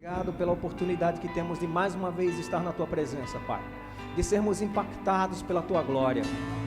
Obrigado pela oportunidade que temos de mais uma vez estar na Tua presença, Pai. De sermos impactados pela Tua glória,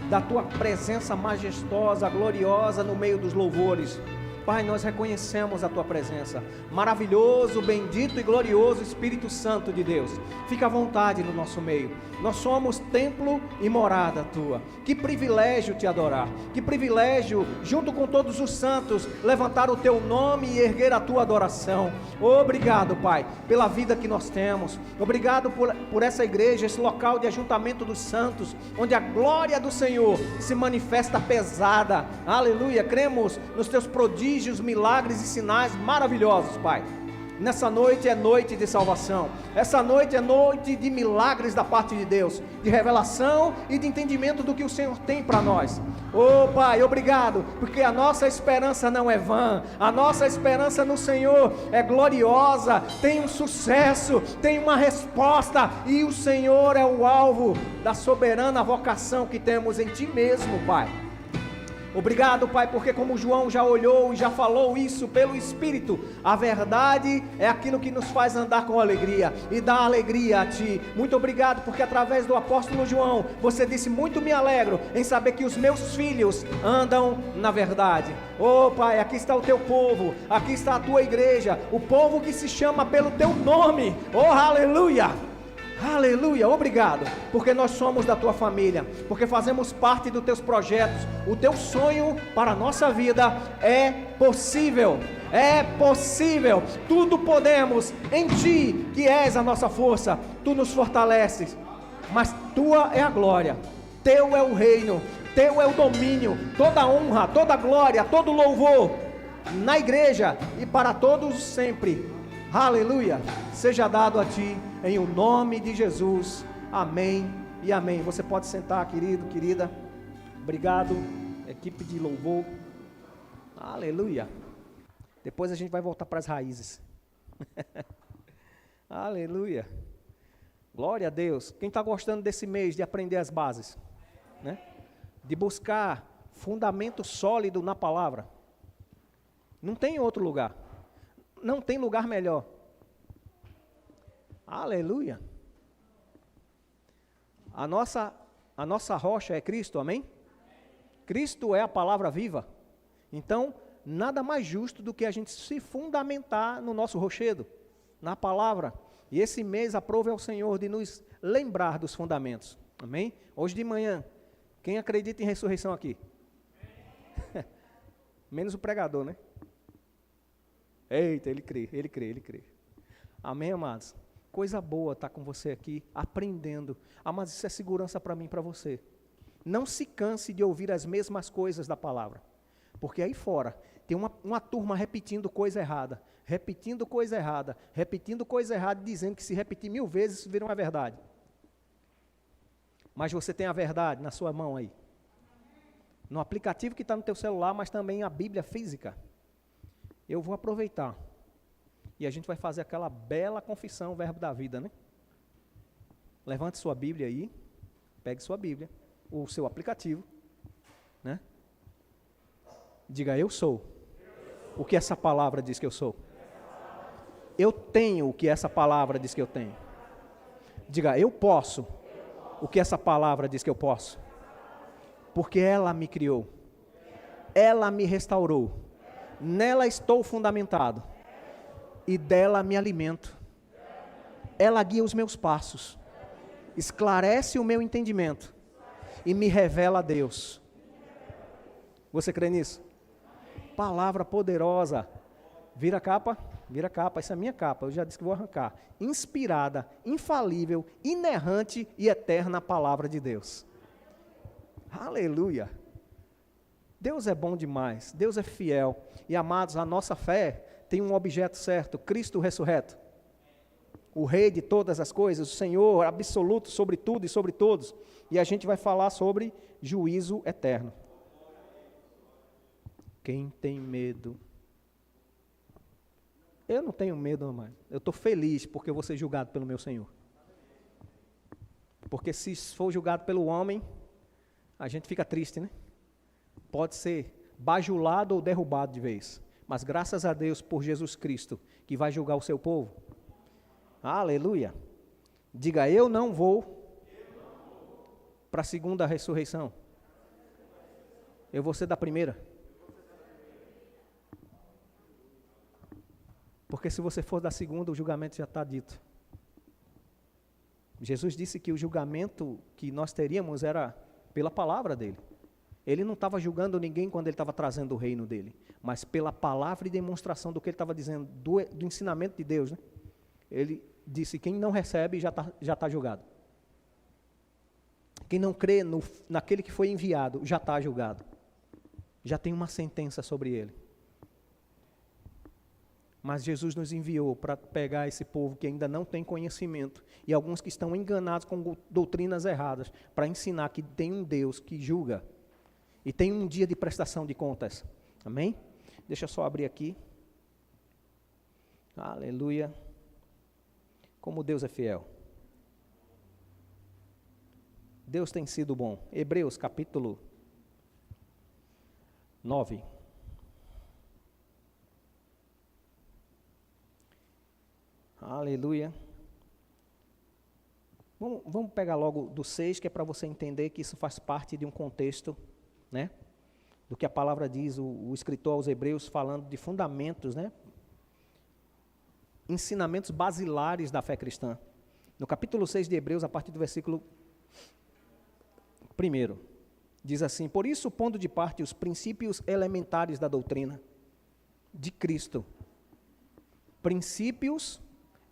da Tua presença majestosa, gloriosa no meio dos louvores. Pai, nós reconhecemos a Tua presença. Maravilhoso, bendito e glorioso Espírito Santo de Deus. Fica à vontade no nosso meio. Nós somos templo e morada Tua. Que privilégio Te adorar. Que privilégio, junto com todos os santos, levantar o Teu nome e erguer a Tua adoração. Obrigado, Pai, pela vida que nós temos. Obrigado por essa igreja, esse local de ajuntamento dos santos, onde a glória do Senhor se manifesta pesada. Aleluia. Cremos nos Teus prodígios, milagres e sinais maravilhosos, Pai. Nessa noite é noite de salvação. Essa noite é noite de milagres da parte de Deus, de revelação e de entendimento do que o Senhor tem para nós. Oh, Pai, obrigado, porque a nossa esperança não é vã. A nossa esperança no Senhor é gloriosa, tem um sucesso, tem uma resposta, e o Senhor é o alvo da soberana vocação que temos em Ti mesmo, Pai. Obrigado, Pai, porque como João já olhou e já falou isso pelo Espírito, a verdade é aquilo que nos faz andar com alegria e dá alegria a Ti. Muito obrigado, porque através do apóstolo João, você disse: muito me alegro em saber que os meus filhos andam na verdade. Oh, Pai, aqui está o Teu povo, aqui está a Tua igreja, o povo que se chama pelo Teu nome. Oh, aleluia! Aleluia, obrigado, porque nós somos da Tua família, porque fazemos parte dos Teus projetos. O Teu sonho para a nossa vida é possível, tudo podemos em Ti, que és a nossa força. Tu nos fortaleces, mas Tua é a glória, Teu é o reino, Teu é o domínio, toda honra, toda glória, todo louvor, na igreja e para todos sempre. Aleluia, seja dado a Ti, em o nome de Jesus, amém e amém. Você pode sentar, querido, querida. Obrigado, equipe de louvor. Aleluia. Depois a gente vai voltar para as raízes. Aleluia. Glória a Deus. Quem está gostando desse mês de aprender as bases, né? De buscar fundamento sólido na palavra. Não tem outro lugar. Não tem lugar melhor. Aleluia. A nossa rocha é Cristo, amém? Cristo é a palavra viva. Então, nada mais justo do que a gente se fundamentar no nosso rochedo, na palavra. E esse mês aprove ao Senhor de nos lembrar dos fundamentos, amém? Hoje de manhã, quem acredita em ressurreição aqui? Menos o pregador, né? Eita, ele crê. Amém, amados? Coisa boa estar com você aqui, aprendendo. Mas isso é segurança para mim e para você. Não se canse de ouvir as mesmas coisas da palavra. Porque aí fora tem uma turma repetindo coisa errada, dizendo que se repetir 1000 vezes isso vira uma verdade. Mas você tem a verdade na sua mão aí. No aplicativo que está no teu celular, mas também a Bíblia física. Eu vou aproveitar. E a gente vai fazer aquela bela confissão, o verbo da vida, né? Levante sua Bíblia aí, pegue sua Bíblia, o seu aplicativo, né? Diga: eu sou o que essa palavra diz que eu sou. Eu tenho o que essa palavra diz que eu tenho. Diga: eu posso o que essa palavra diz que eu posso. Porque ela me criou, ela me restaurou, nela estou fundamentado. E dela me alimento. Ela guia os meus passos, esclarece o meu entendimento e me revela a Deus. Você crê nisso? Palavra poderosa. Vira a capa, essa é a minha capa, eu já disse que vou arrancar. Inspirada, infalível, inerrante e eterna palavra de Deus. Aleluia. Deus é bom demais, Deus é fiel. E amados, a nossa fé tem um objeto certo: Cristo ressurreto, o Rei de todas as coisas, o Senhor absoluto sobre tudo e sobre todos. E a gente vai falar sobre juízo eterno. Quem tem medo? Eu não tenho medo, amado. Eu estou feliz porque eu vou ser julgado pelo meu Senhor. Porque se for julgado pelo homem, a gente fica triste, né? Pode ser bajulado ou derrubado de vez. Mas graças a Deus por Jesus Cristo, que vai julgar o seu povo. Aleluia. Diga, eu não vou para a segunda ressurreição. Eu vou ser da primeira. Porque se você for da segunda, o julgamento já está dito. Jesus disse que o julgamento que nós teríamos era pela palavra dele. Ele não estava julgando ninguém quando ele estava trazendo o reino dele, mas pela palavra e demonstração do que ele estava dizendo, do ensinamento de Deus, né? Ele disse, quem não recebe já tá julgado. Quem não crê naquele que foi enviado já está julgado. Já tem uma sentença sobre ele. Mas Jesus nos enviou para pegar esse povo que ainda não tem conhecimento e alguns que estão enganados com doutrinas erradas, para ensinar que tem um Deus que julga e tem um dia de prestação de contas. Amém? Deixa eu só abrir aqui. Aleluia. Como Deus é fiel. Deus tem sido bom. Hebreus capítulo 9. Aleluia. Vamos pegar logo do 6, que é para você entender que isso faz parte de um contexto, né? Do que a palavra diz, o escritor aos Hebreus falando de fundamentos, né? Ensinamentos basilares da fé cristã. No capítulo 6 de Hebreus, a partir do versículo 1, diz assim: por isso, pondo de parte os princípios elementares da doutrina de Cristo. Princípios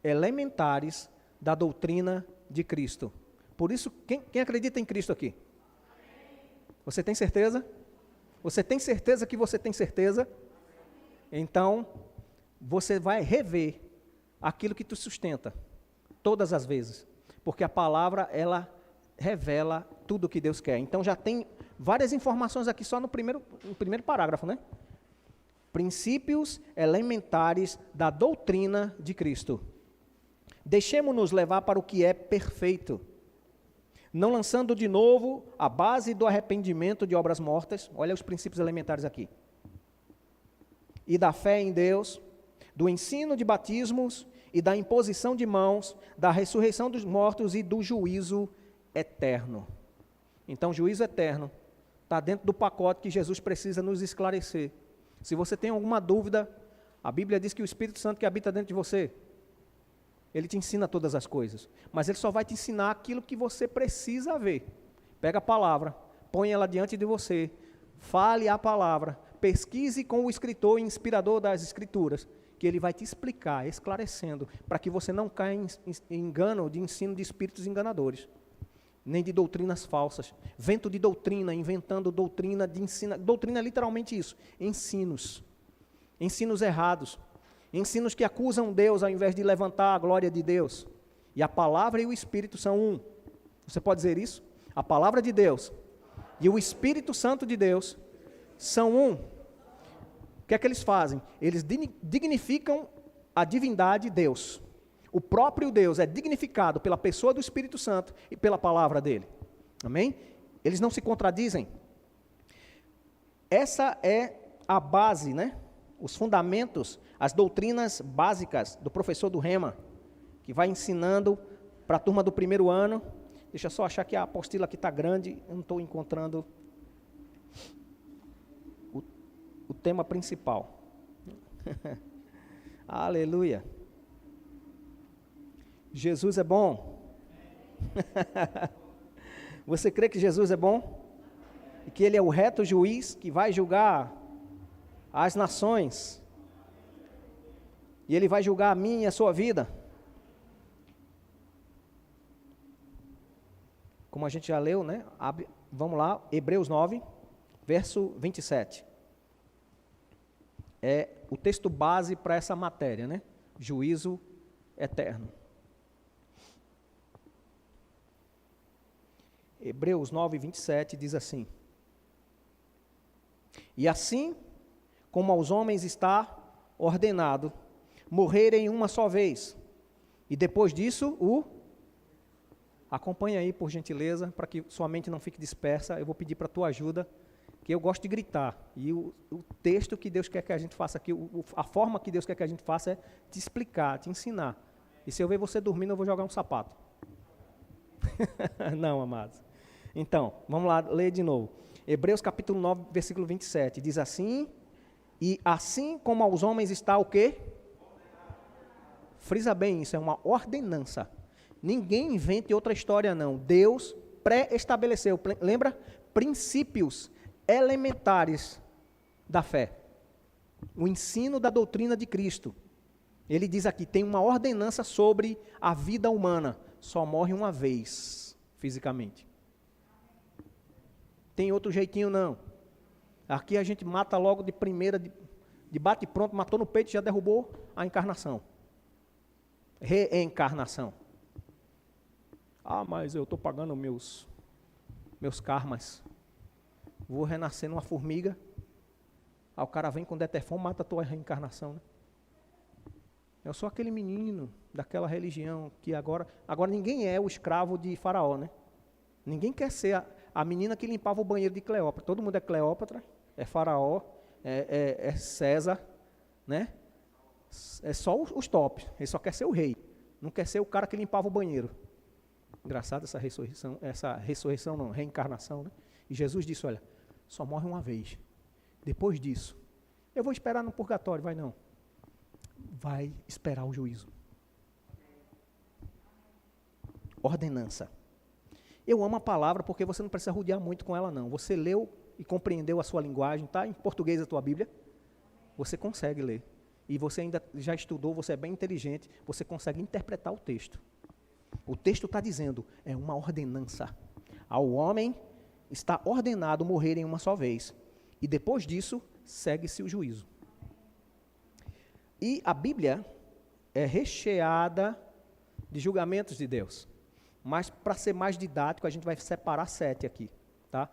elementares da doutrina de Cristo. Por isso, quem acredita em Cristo aqui? Você tem certeza? Você tem certeza que você tem certeza? Então, você vai rever aquilo que tu sustenta, todas as vezes. Porque a palavra, ela revela tudo o que Deus quer. Então, já tem várias informações aqui só no primeiro parágrafo, né? Princípios elementares da doutrina de Cristo. Deixemo-nos levar para o que é perfeito, não lançando de novo a base do arrependimento de obras mortas. Olha os princípios elementares aqui. E da fé em Deus, do ensino de batismos e da imposição de mãos, da ressurreição dos mortos e do juízo eterno. Então, juízo eterno está dentro do pacote que Jesus precisa nos esclarecer. Se você tem alguma dúvida, a Bíblia diz que o Espírito Santo que habita dentro de você, ele te ensina todas as coisas, mas ele só vai te ensinar aquilo que você precisa ver. Pega a palavra, põe ela diante de você, fale a palavra, pesquise com o escritor e inspirador das Escrituras, que ele vai te explicar, esclarecendo, para que você não caia em engano de ensino de espíritos enganadores, nem de doutrinas falsas. Vento de doutrina, inventando doutrina de ensino. Doutrina é literalmente isso, ensinos errados. Ensinos que acusam Deus ao invés de levantar a glória de Deus. E a palavra e o Espírito são um. Você pode dizer isso? A palavra de Deus e o Espírito Santo de Deus são um. O que é que eles fazem? Eles dignificam a divindade de Deus. O próprio Deus é dignificado pela pessoa do Espírito Santo e pela palavra dele. Amém? Eles não se contradizem. Essa é a base, né? Os fundamentos, as doutrinas básicas do professor do Rema, que vai ensinando para a turma do primeiro ano. Deixa eu só achar que a apostila aqui está grande, eu não estou encontrando o tema principal. Aleluia. Jesus é bom. Você crê que Jesus é bom? E que Ele é o reto juiz que vai julgar as nações, e Ele vai julgar a mim e a sua vida? Como a gente já leu, né? Vamos lá, Hebreus 9, verso 27. É o texto base para essa matéria, né? Juízo eterno. Hebreus 9, 27 diz assim: e assim como aos homens está ordenado morrerem uma só vez, e depois disso acompanha aí por gentileza, para que sua mente não fique dispersa. Eu vou pedir para a tua ajuda, que eu gosto de gritar, e o texto que Deus quer que a gente faça aqui, a forma que Deus quer que a gente faça é te explicar, te ensinar, E se eu ver você dormindo, eu vou jogar um sapato. Não, amados. Então, vamos lá, ler de novo. Hebreus capítulo 9, versículo 27. Diz assim, e assim como aos homens está o quê? Frisa bem isso, é uma ordenança. Ninguém invente outra história não. Deus pré-estabeleceu, lembra? Princípios elementares da fé. O ensino da doutrina de Cristo. Ele diz aqui, tem uma ordenança sobre a vida humana. Só morre uma vez, fisicamente. Tem outro jeitinho não. Aqui a gente mata logo de primeira, de bate pronto, matou no peito e já derrubou a encarnação. Reencarnação. Ah, mas eu estou pagando meus karmas. Vou renascer numa formiga. Aí o cara vem com Detefon, mata a tua reencarnação, né? Eu sou aquele menino daquela religião que agora ninguém é o escravo de Faraó, né? Ninguém quer ser a menina que limpava o banheiro de Cleópatra. Todo mundo é Cleópatra, é Faraó, é César, né? É só os tops. Ele só quer ser o rei. Não quer ser o cara que limpava o banheiro. Engraçado essa ressurreição não, reencarnação, né? E Jesus disse, olha, só morre uma vez. Depois disso, eu vou esperar no purgatório, vai não. Vai esperar o juízo. Ordenança. Eu amo a palavra porque você não precisa rodear muito com ela não. Você leu e compreendeu a sua linguagem, tá? Em português a tua Bíblia. Você consegue ler. E você ainda já estudou, você é bem inteligente, você consegue interpretar o texto. O texto está dizendo, é uma ordenança. Ao homem está ordenado morrer em uma só vez. E depois disso, segue-se o juízo. E a Bíblia é recheada de julgamentos de Deus. Mas para ser mais didático, a gente vai separar 7 aqui, tá?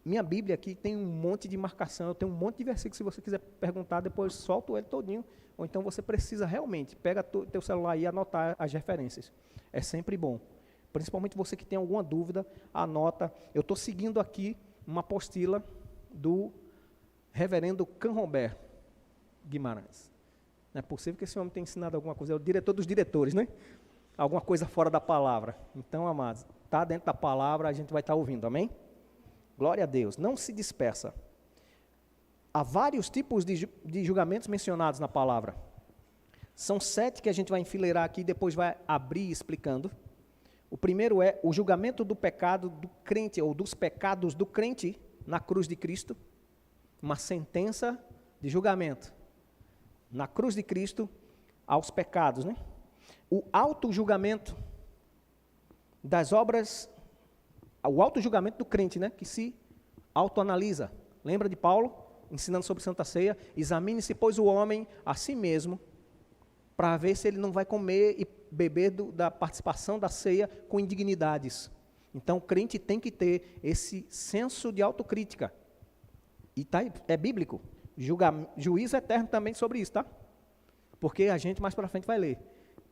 Minha Bíblia aqui tem um monte de marcação, eu tenho um monte de versículos, se você quiser perguntar, depois solto ele todinho, ou então você precisa realmente, pega teu celular e anotar as referências. É sempre bom. Principalmente você que tem alguma dúvida, anota. Eu estou seguindo aqui uma apostila do reverendo Canrobert Guimarães. Não é possível que esse homem tenha ensinado alguma coisa, é o diretor dos diretores, né? Alguma coisa fora da palavra. Então, amados, está dentro da palavra, a gente vai estar ouvindo, amém? Glória a Deus, não se dispersa. Há vários tipos de julgamentos mencionados na palavra. São 7 que a gente vai enfileirar aqui, depois vai abrir explicando. O primeiro é o julgamento do pecado do crente, ou dos pecados do crente na cruz de Cristo. Uma sentença de julgamento. Na cruz de Cristo, aos pecados, né? O auto-julgamento das obras, o auto-julgamento do crente, né? Que se autoanalisa. Lembra de Paulo, ensinando sobre Santa Ceia? Examine-se, pois, o homem a si mesmo, para ver se ele não vai comer e beber da participação da ceia com indignidades. Então, o crente tem que ter esse senso de autocrítica. E é bíblico. Juízo eterno também sobre isso, tá? Porque a gente mais para frente vai ler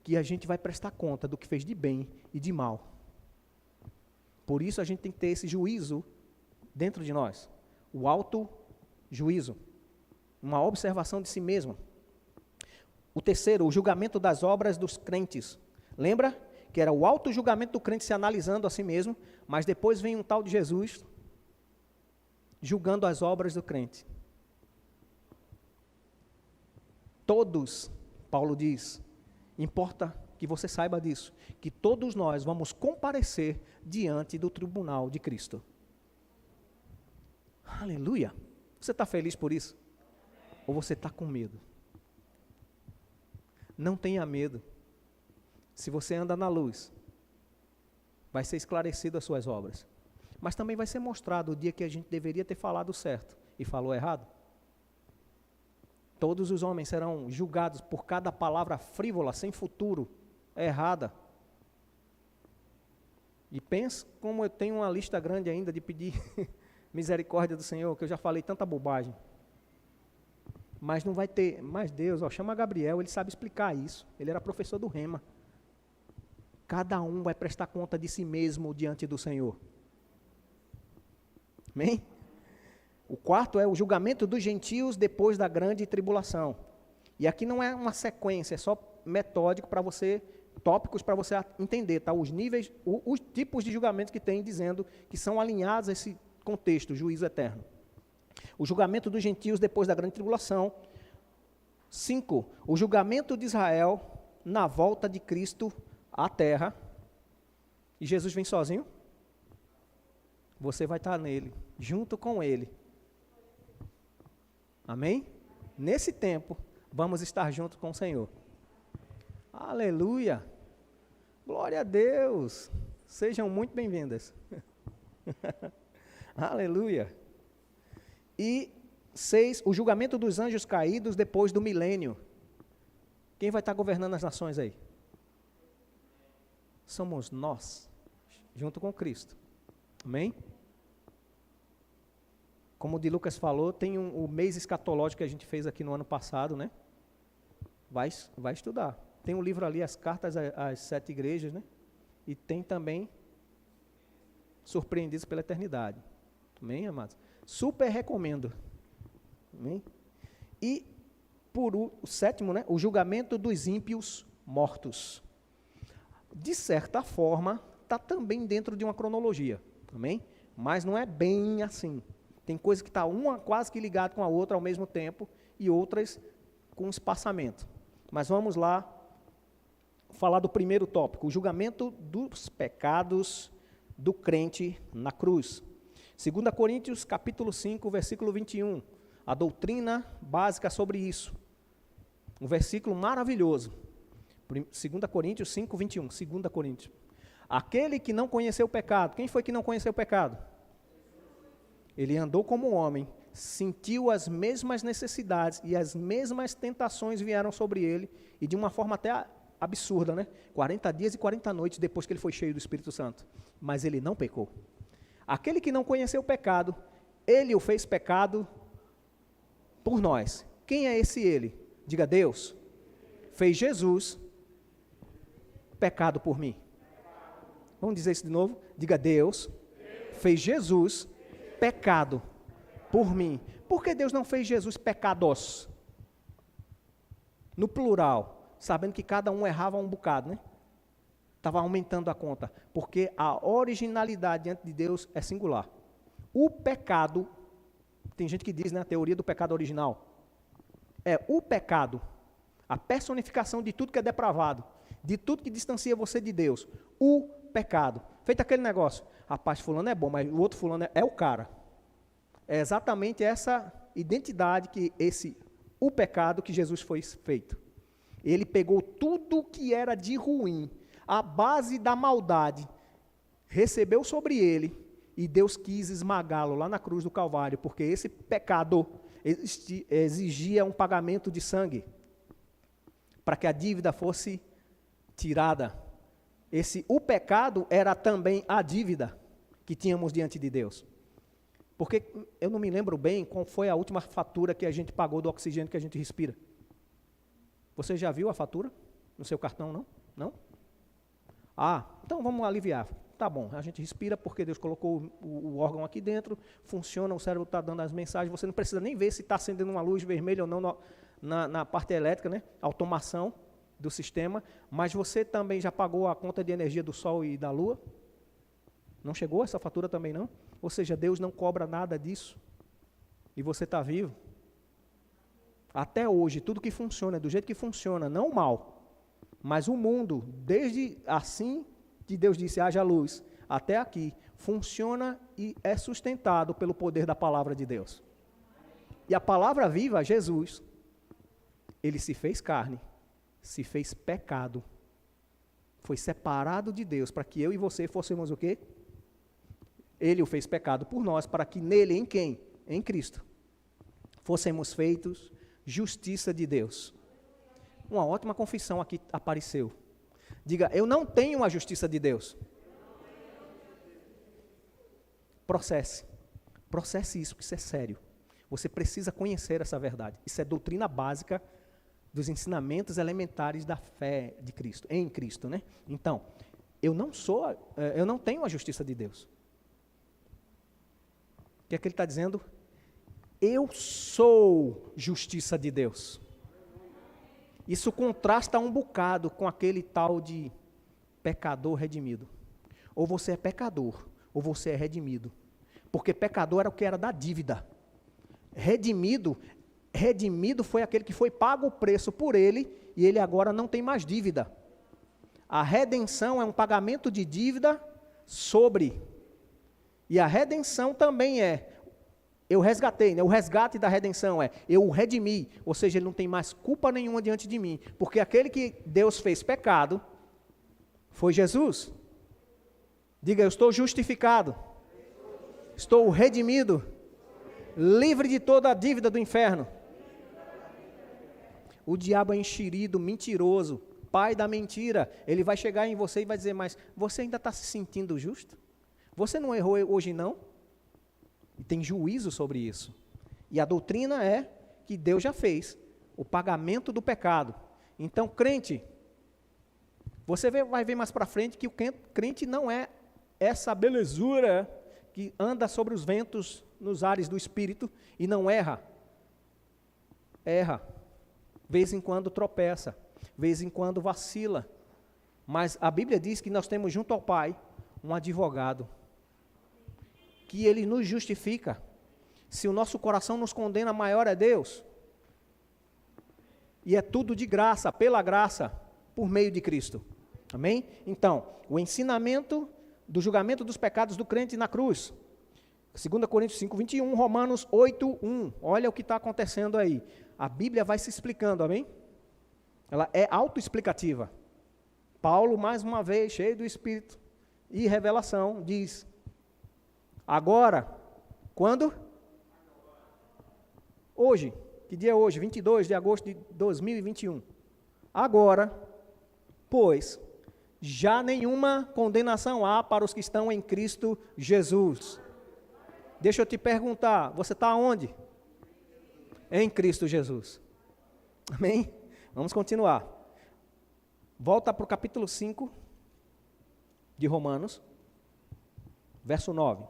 que a gente vai prestar conta do que fez de bem e de mal. Por isso a gente tem que ter esse juízo dentro de nós. O auto-juízo. Uma observação de si mesmo. O terceiro, o julgamento das obras dos crentes. Lembra? Que era o auto-julgamento do crente se analisando a si mesmo, mas depois vem um tal de Jesus julgando as obras do crente. Todos, Paulo diz, importa que você saiba disso, que todos nós vamos comparecer diante do tribunal de Cristo. Aleluia! Você está feliz por isso? Ou você está com medo? Não tenha medo. Se você anda na luz, vai ser esclarecido as suas obras. Mas também vai ser mostrado o dia que a gente deveria ter falado certo e falou errado. Todos os homens serão julgados por cada palavra frívola, sem futuro, errada. E pense como eu tenho uma lista grande ainda de pedir misericórdia do Senhor, que eu já falei tanta bobagem. Mas não vai ter, mas Deus, chama Gabriel, ele sabe explicar isso. Ele era professor do Rema. Cada um vai prestar conta de si mesmo diante do Senhor. Amém? O quarto é o julgamento dos gentios depois da grande tribulação. E aqui não é uma sequência, é só metódico para você, tópicos para você entender, tá? Os níveis, os tipos de julgamentos que tem, dizendo que são alinhados a esse contexto, juízo eterno. O julgamento dos gentios depois da grande tribulação. 5. O julgamento de Israel na volta de Cristo à terra. E Jesus vem sozinho? Você vai estar nele, junto com ele. Amém? Nesse tempo, vamos estar junto com o Senhor. Aleluia! Glória a Deus! Sejam muito bem-vindas. Aleluia! E 6, o julgamento dos anjos caídos depois do milênio. Quem vai estar governando as nações aí? Somos nós, junto com Cristo. Amém? Como o de Lucas falou, tem o mês escatológico que a gente fez aqui no ano passado, né? Vai estudar. Tem um livro ali, as cartas às 7 igrejas, né? E tem também Surpreendidos pela Eternidade. Amém, amados? Super recomendo. Amém? E por o 7º, né? O julgamento dos ímpios mortos. De certa forma, está também dentro de uma cronologia. Amém? Mas não é bem assim. Tem coisa que está uma quase que ligada com a outra ao mesmo tempo e outras com espaçamento. Mas vamos lá falar do primeiro tópico, o julgamento dos pecados do crente na cruz. 2 Coríntios capítulo 5, versículo 21, a doutrina básica sobre isso. Um versículo maravilhoso. 2 Coríntios 5, 21, 2 Coríntios. Aquele que não conheceu o pecado, quem foi que não conheceu o pecado? Ele andou como um homem, sentiu as mesmas necessidades e as mesmas tentações vieram sobre ele, e de uma forma até absurda, né? 40 dias e 40 noites depois que ele foi cheio do Espírito Santo. Mas ele não pecou. Aquele que não conheceu o pecado, ele o fez pecado por nós. Quem é esse ele? Diga, Deus. Fez Jesus pecado por mim. Vamos dizer isso de novo? Diga, Deus fez Jesus pecado por mim. Por que Deus não fez Jesus pecados? No plural, sabendo que cada um errava um bocado, né? Estava aumentando a conta, porque a originalidade diante de Deus é singular. O pecado, tem gente que diz, né, a teoria do pecado original, é o pecado, a personificação de tudo que é depravado, de tudo que distancia você de Deus, o pecado. Feito aquele negócio, rapaz, fulano é bom, mas o outro fulano é o cara. É exatamente essa identidade que o pecado que Jesus foi feito. Ele pegou tudo que era de ruim, a base da maldade, recebeu sobre ele, e Deus quis esmagá-lo lá na cruz do Calvário, porque esse pecado exigia um pagamento de sangue, para que a dívida fosse tirada. O pecado era também a dívida que tínhamos diante de Deus. Porque eu não me lembro bem qual foi a última fatura que a gente pagou do oxigênio que a gente respira. Você já viu a fatura no seu cartão, não? Não? Ah, então vamos aliviar. Tá bom, a gente respira porque Deus colocou o órgão aqui dentro, funciona, o cérebro está dando as mensagens, você não precisa nem ver se está acendendo uma luz vermelha ou não na parte elétrica, né? Automação do sistema, mas você também já pagou a conta de energia do sol e da lua? Não chegou essa fatura também não? Ou seja, Deus não cobra nada disso, e você está vivo. Até hoje, tudo que funciona, do jeito que funciona, não o mal, mas o mundo, desde assim que Deus disse, haja luz, até aqui, funciona e é sustentado pelo poder da palavra de Deus. E a palavra viva, Jesus, ele se fez carne, se fez pecado, foi separado de Deus, para que eu e você fôssemos o quê? Ele o fez pecado por nós, para que nele, em quem? Em Cristo, fôssemos feitos justiça de Deus. Uma ótima confissão aqui apareceu. Diga, eu não tenho a justiça de Deus. Processe isso, que isso é sério. Você precisa conhecer essa verdade. Isso é doutrina básica dos ensinamentos elementares da fé de Cristo, em Cristo, né? Então, eu não tenho a justiça de Deus. O que é que ele está dizendo? Eu sou justiça de Deus. Isso contrasta um bocado com aquele tal de pecador redimido. Ou você é pecador, ou você é redimido. Porque pecador era o que era da dívida. Redimido foi aquele que foi pago o preço por ele, e ele agora não tem mais dívida. A redenção é um pagamento de dívida sobre. E a redenção também eu resgatei, né? O resgate da redenção eu o redimi, ou seja, ele não tem mais culpa nenhuma diante de mim, porque aquele que Deus fez pecado foi Jesus. Diga, eu estou justificado, estou redimido, livre de toda a dívida do inferno. O diabo é enxerido, mentiroso, pai da mentira. Ele vai chegar em você e vai dizer, mas você ainda está se sentindo justo? Você não errou hoje não? E tem juízo sobre isso. E a doutrina é que Deus já fez o pagamento do pecado. Então, crente, você vai ver mais para frente que o crente não é essa belezura que anda sobre os ventos nos ares do Espírito e não erra. Erra. Vez em quando tropeça, vez em quando vacila. Mas a Bíblia diz que nós temos junto ao Pai um advogado, que ele nos justifica. Se o nosso coração nos condena, maior é Deus. E é tudo de graça, pela graça, por meio de Cristo. Amém? Então, o ensinamento do julgamento dos pecados do crente na cruz. 2 Coríntios 5, 21, Romanos 8, 1. Olha o que está acontecendo aí. A Bíblia vai se explicando, amém? Ela é autoexplicativa. Paulo, mais uma vez, cheio do Espírito e revelação, diz: agora, quando? Hoje, que dia é hoje? 22 de agosto de 2021. Agora, pois, já nenhuma condenação há para os que estão em Cristo Jesus. Deixa eu te perguntar, você está onde? Em Cristo Jesus. Amém? Vamos continuar. Volta para o capítulo 5 de Romanos, verso 9.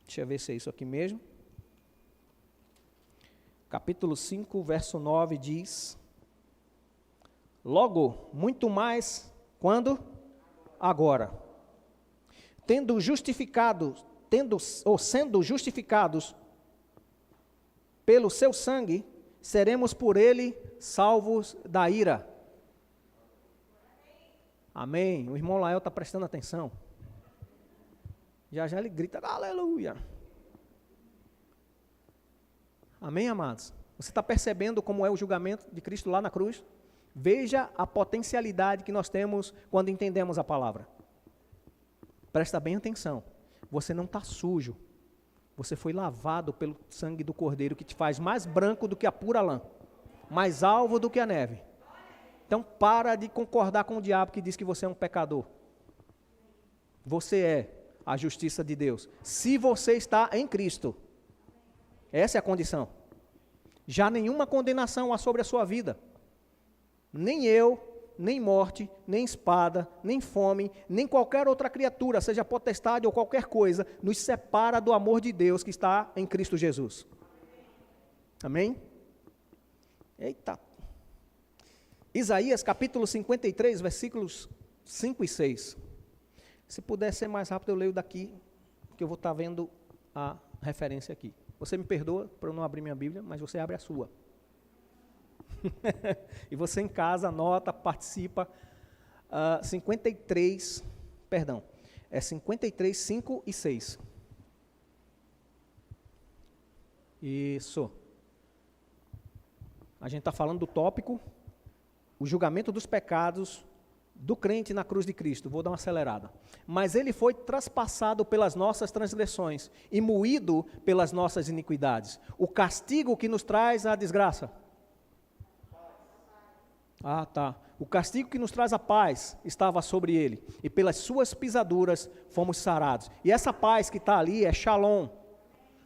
Deixa eu ver se é isso aqui mesmo. Capítulo 5, verso 9 diz: logo, muito mais, quando? Agora. Sendo justificados pelo seu sangue, seremos por ele salvos da ira. Amém. O irmão Lael está prestando atenção. Já ele grita, aleluia. Amém, amados? Você está percebendo como é o julgamento de Cristo lá na cruz? Veja a potencialidade que nós temos quando entendemos a palavra. Presta bem atenção. Você não está sujo. Você foi lavado pelo sangue do Cordeiro, que te faz mais branco do que a pura lã, mais alvo do que a neve. Então para de concordar com o diabo que diz que você é um pecador. Você é a justiça de Deus, se você está em Cristo. Essa é a condição. Já nenhuma condenação há sobre a sua vida. Nem eu, nem morte, nem espada, nem fome, nem qualquer outra criatura, seja potestade ou qualquer coisa, nos separa do amor de Deus que está em Cristo Jesus. Amém? Eita. Isaías capítulo 53, versículos 5 e 6. Se puder ser mais rápido, eu leio daqui, que eu vou estar vendo a referência aqui. Você me perdoa por eu não abrir minha Bíblia, mas você abre a sua. E você em casa anota, participa. 53, 5 e 6. Isso. A gente está falando do tópico, o julgamento dos pecados do crente na cruz de Cristo. Vou dar uma acelerada. Mas ele foi traspassado pelas nossas transgressões e moído pelas nossas iniquidades. O castigo que nos traz a desgraça. O castigo que nos traz a paz estava sobre ele, e pelas suas pisaduras fomos sarados. E essa paz que está ali é shalom,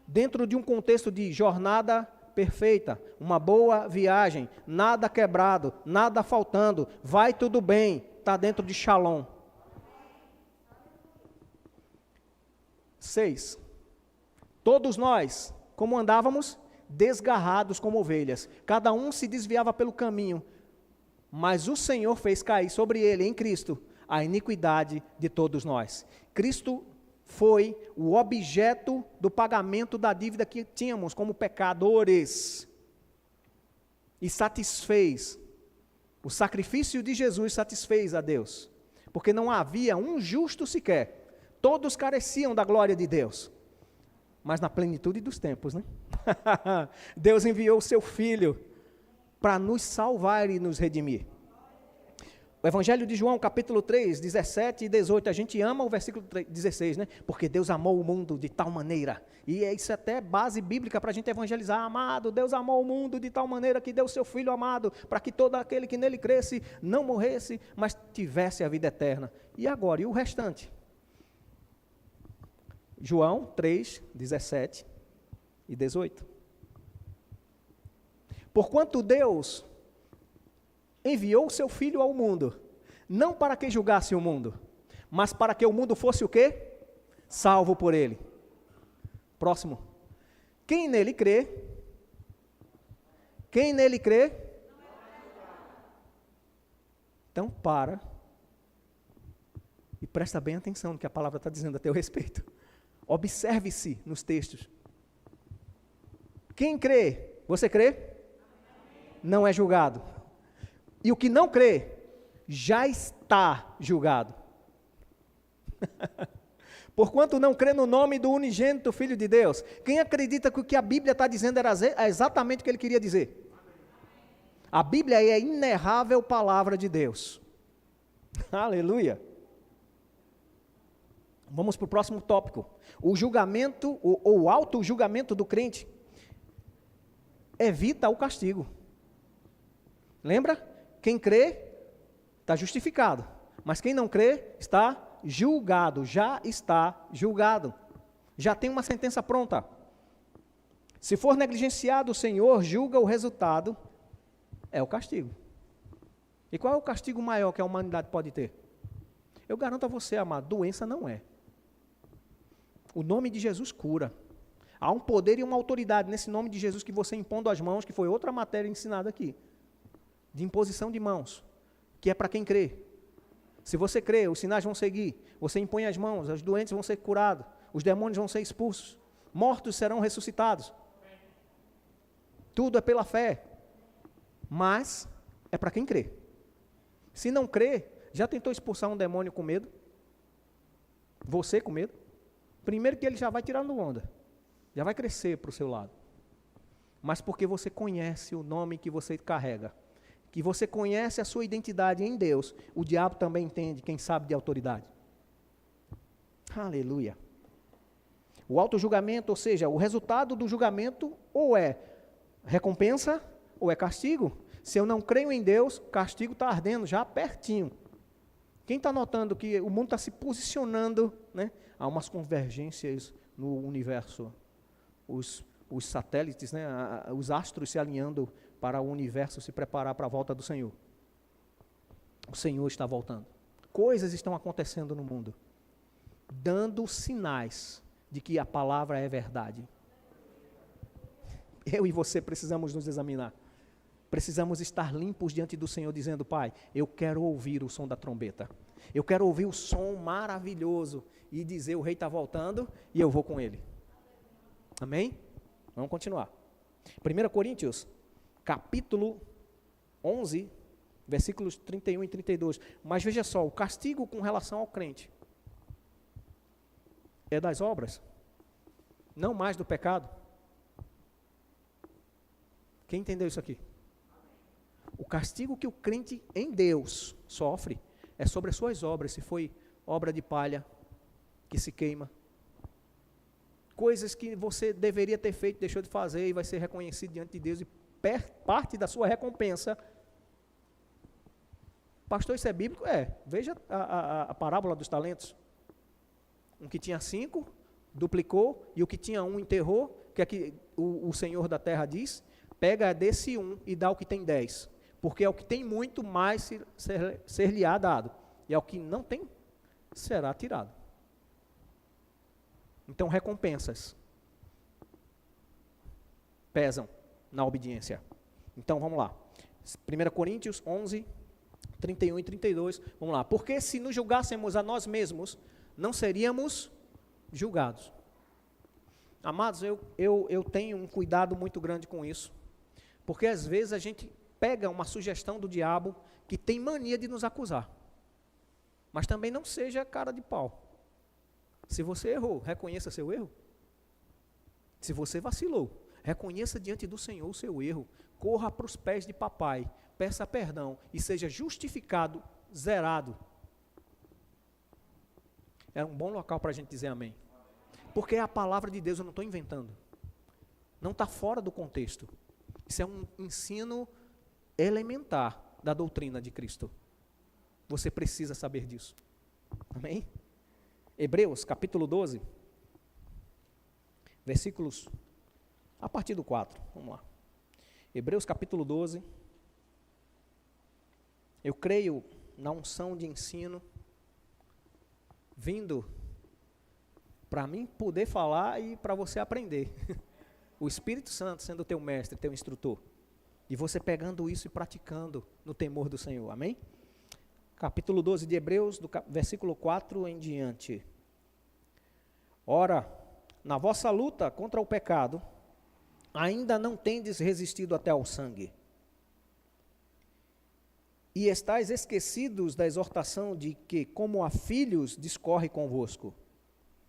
dentro de um contexto de jornada perfeita, uma boa viagem, nada quebrado, nada faltando, vai tudo bem, está dentro de shalom. 6. Todos nós, como andávamos? desgarrados como ovelhas. Cada um se desviava pelo caminho, mas o Senhor fez cair sobre ele, em Cristo, a iniquidade de todos nós. Cristo foi o objeto do pagamento da dívida que tínhamos como pecadores. E satisfez. O sacrifício de Jesus satisfez a Deus. Porque não havia um justo sequer. Todos careciam da glória de Deus. Mas na plenitude dos tempos, né? Deus enviou o seu Filho para nos salvar e nos redimir. O Evangelho de João, capítulo 3, 17 e 18, a gente ama o versículo 16, né? Porque Deus amou o mundo de tal maneira, e isso é até base bíblica para a gente evangelizar. Amado, Deus amou o mundo de tal maneira que deu o seu Filho amado, para que todo aquele que nele cresce, não morresse, mas tivesse a vida eterna. E agora, e o restante? João 3, 17 e 18. Porquanto Deus enviou o seu Filho ao mundo, não para que julgasse o mundo, mas para que o mundo fosse o quê? Salvo por ele. Próximo. Quem nele crê? Quem nele crê? Então para e presta bem atenção no que a palavra está dizendo a teu respeito. Observe-se nos textos. Quem crê? Você crê? Não é julgado. E o que não crê, já está julgado. Porquanto não crê no nome do unigênito Filho de Deus. Quem acredita que o que a Bíblia está dizendo era exatamente o que ele queria dizer? A Bíblia é a inerrável palavra de Deus. Aleluia. Vamos para o próximo tópico. O julgamento, ou o auto-julgamento do crente, evita o castigo. Lembra? Quem crê está justificado, mas quem não crê está julgado, já está julgado, já tem uma sentença pronta. Se for negligenciado, o Senhor julga, o resultado é o castigo. E qual é o castigo maior que a humanidade pode ter? Eu garanto a você, amado, doença não é. O nome de Jesus cura. Há um poder e uma autoridade nesse nome de Jesus que você impondo as mãos, que foi outra matéria ensinada aqui. De imposição de mãos, que é para quem crê. Se você crê, os sinais vão seguir, você impõe as mãos, os doentes vão ser curados, os demônios vão ser expulsos, mortos serão ressuscitados. Tudo é pela fé, mas é para quem crê. Se não crê, já tentou expulsar um demônio com medo? Você com medo? Primeiro que ele já vai tirando onda, já vai crescer para o seu lado. Mas porque você conhece o nome que você carrega, que você conhece a sua identidade em Deus, o diabo também entende, quem sabe de autoridade. Aleluia. O auto-julgamento, ou seja, o resultado do julgamento, ou é recompensa, ou é castigo. Se eu não creio em Deus, castigo está ardendo, já pertinho. Quem está notando que o mundo está se posicionando, né? Há umas convergências no universo, os satélites, né? Os astros se alinhando para o universo se preparar para a volta do Senhor. O Senhor está voltando. Coisas estão acontecendo no mundo, dando sinais de que a palavra é verdade. Eu e você precisamos nos examinar. Precisamos estar limpos diante do Senhor, dizendo: Pai, eu quero ouvir o som da trombeta. Eu quero ouvir o som maravilhoso e dizer: o rei está voltando e eu vou com ele. Amém? Vamos continuar. 1 Coríntios, capítulo 11, versículos 31 e 32. Mas veja só, o castigo com relação ao crente é das obras, não mais do pecado. Quem entendeu isso aqui? O castigo que o crente em Deus sofre é sobre as suas obras, se foi obra de palha que se queima. Coisas que você deveria ter feito, deixou de fazer e vai ser reconhecido diante de Deus, e parte da sua recompensa. Pastor, isso é bíblico? É. Veja a parábola dos talentos. Um que tinha 5, duplicou, e o que tinha 1 enterrou, que aqui o Senhor da terra diz: pega desse 1 e dá o que tem 10. Porque ao que tem muito, mais ser-lhe-á dado. E ao que não tem, será tirado. Então, recompensas. pesam na obediência. Então vamos lá. 1 Coríntios 11, 31 e 32. Vamos lá. Porque se nos julgássemos a nós mesmos, não seríamos julgados. Amados, eu tenho um cuidado muito grande com isso. Porque às vezes a gente pega uma sugestão do diabo que tem mania de nos acusar. Mas também não seja cara de pau. Se você errou, reconheça seu erro. Se você vacilou, reconheça diante do Senhor o seu erro. Corra para os pés de papai, peça perdão e seja justificado, zerado. É um bom local para a gente dizer amém. Porque é a palavra de Deus, eu não estou inventando. Não está fora do contexto. Isso é um ensino elementar da doutrina de Cristo. Você precisa saber disso. Amém? Hebreus, capítulo 12, versículos, a partir do 4, vamos lá. Hebreus, capítulo 12, eu creio na unção de ensino, vindo para mim poder falar e para você aprender. O Espírito Santo sendo teu mestre, teu instrutor. E você pegando isso e praticando no temor do Senhor, amém? Capítulo 12 de Hebreus, do versículo 4 em diante. Ora, na vossa luta contra o pecado, ainda não tendes resistido até ao sangue. E estáis esquecidos da exortação de que, como a filhos, discorre convosco.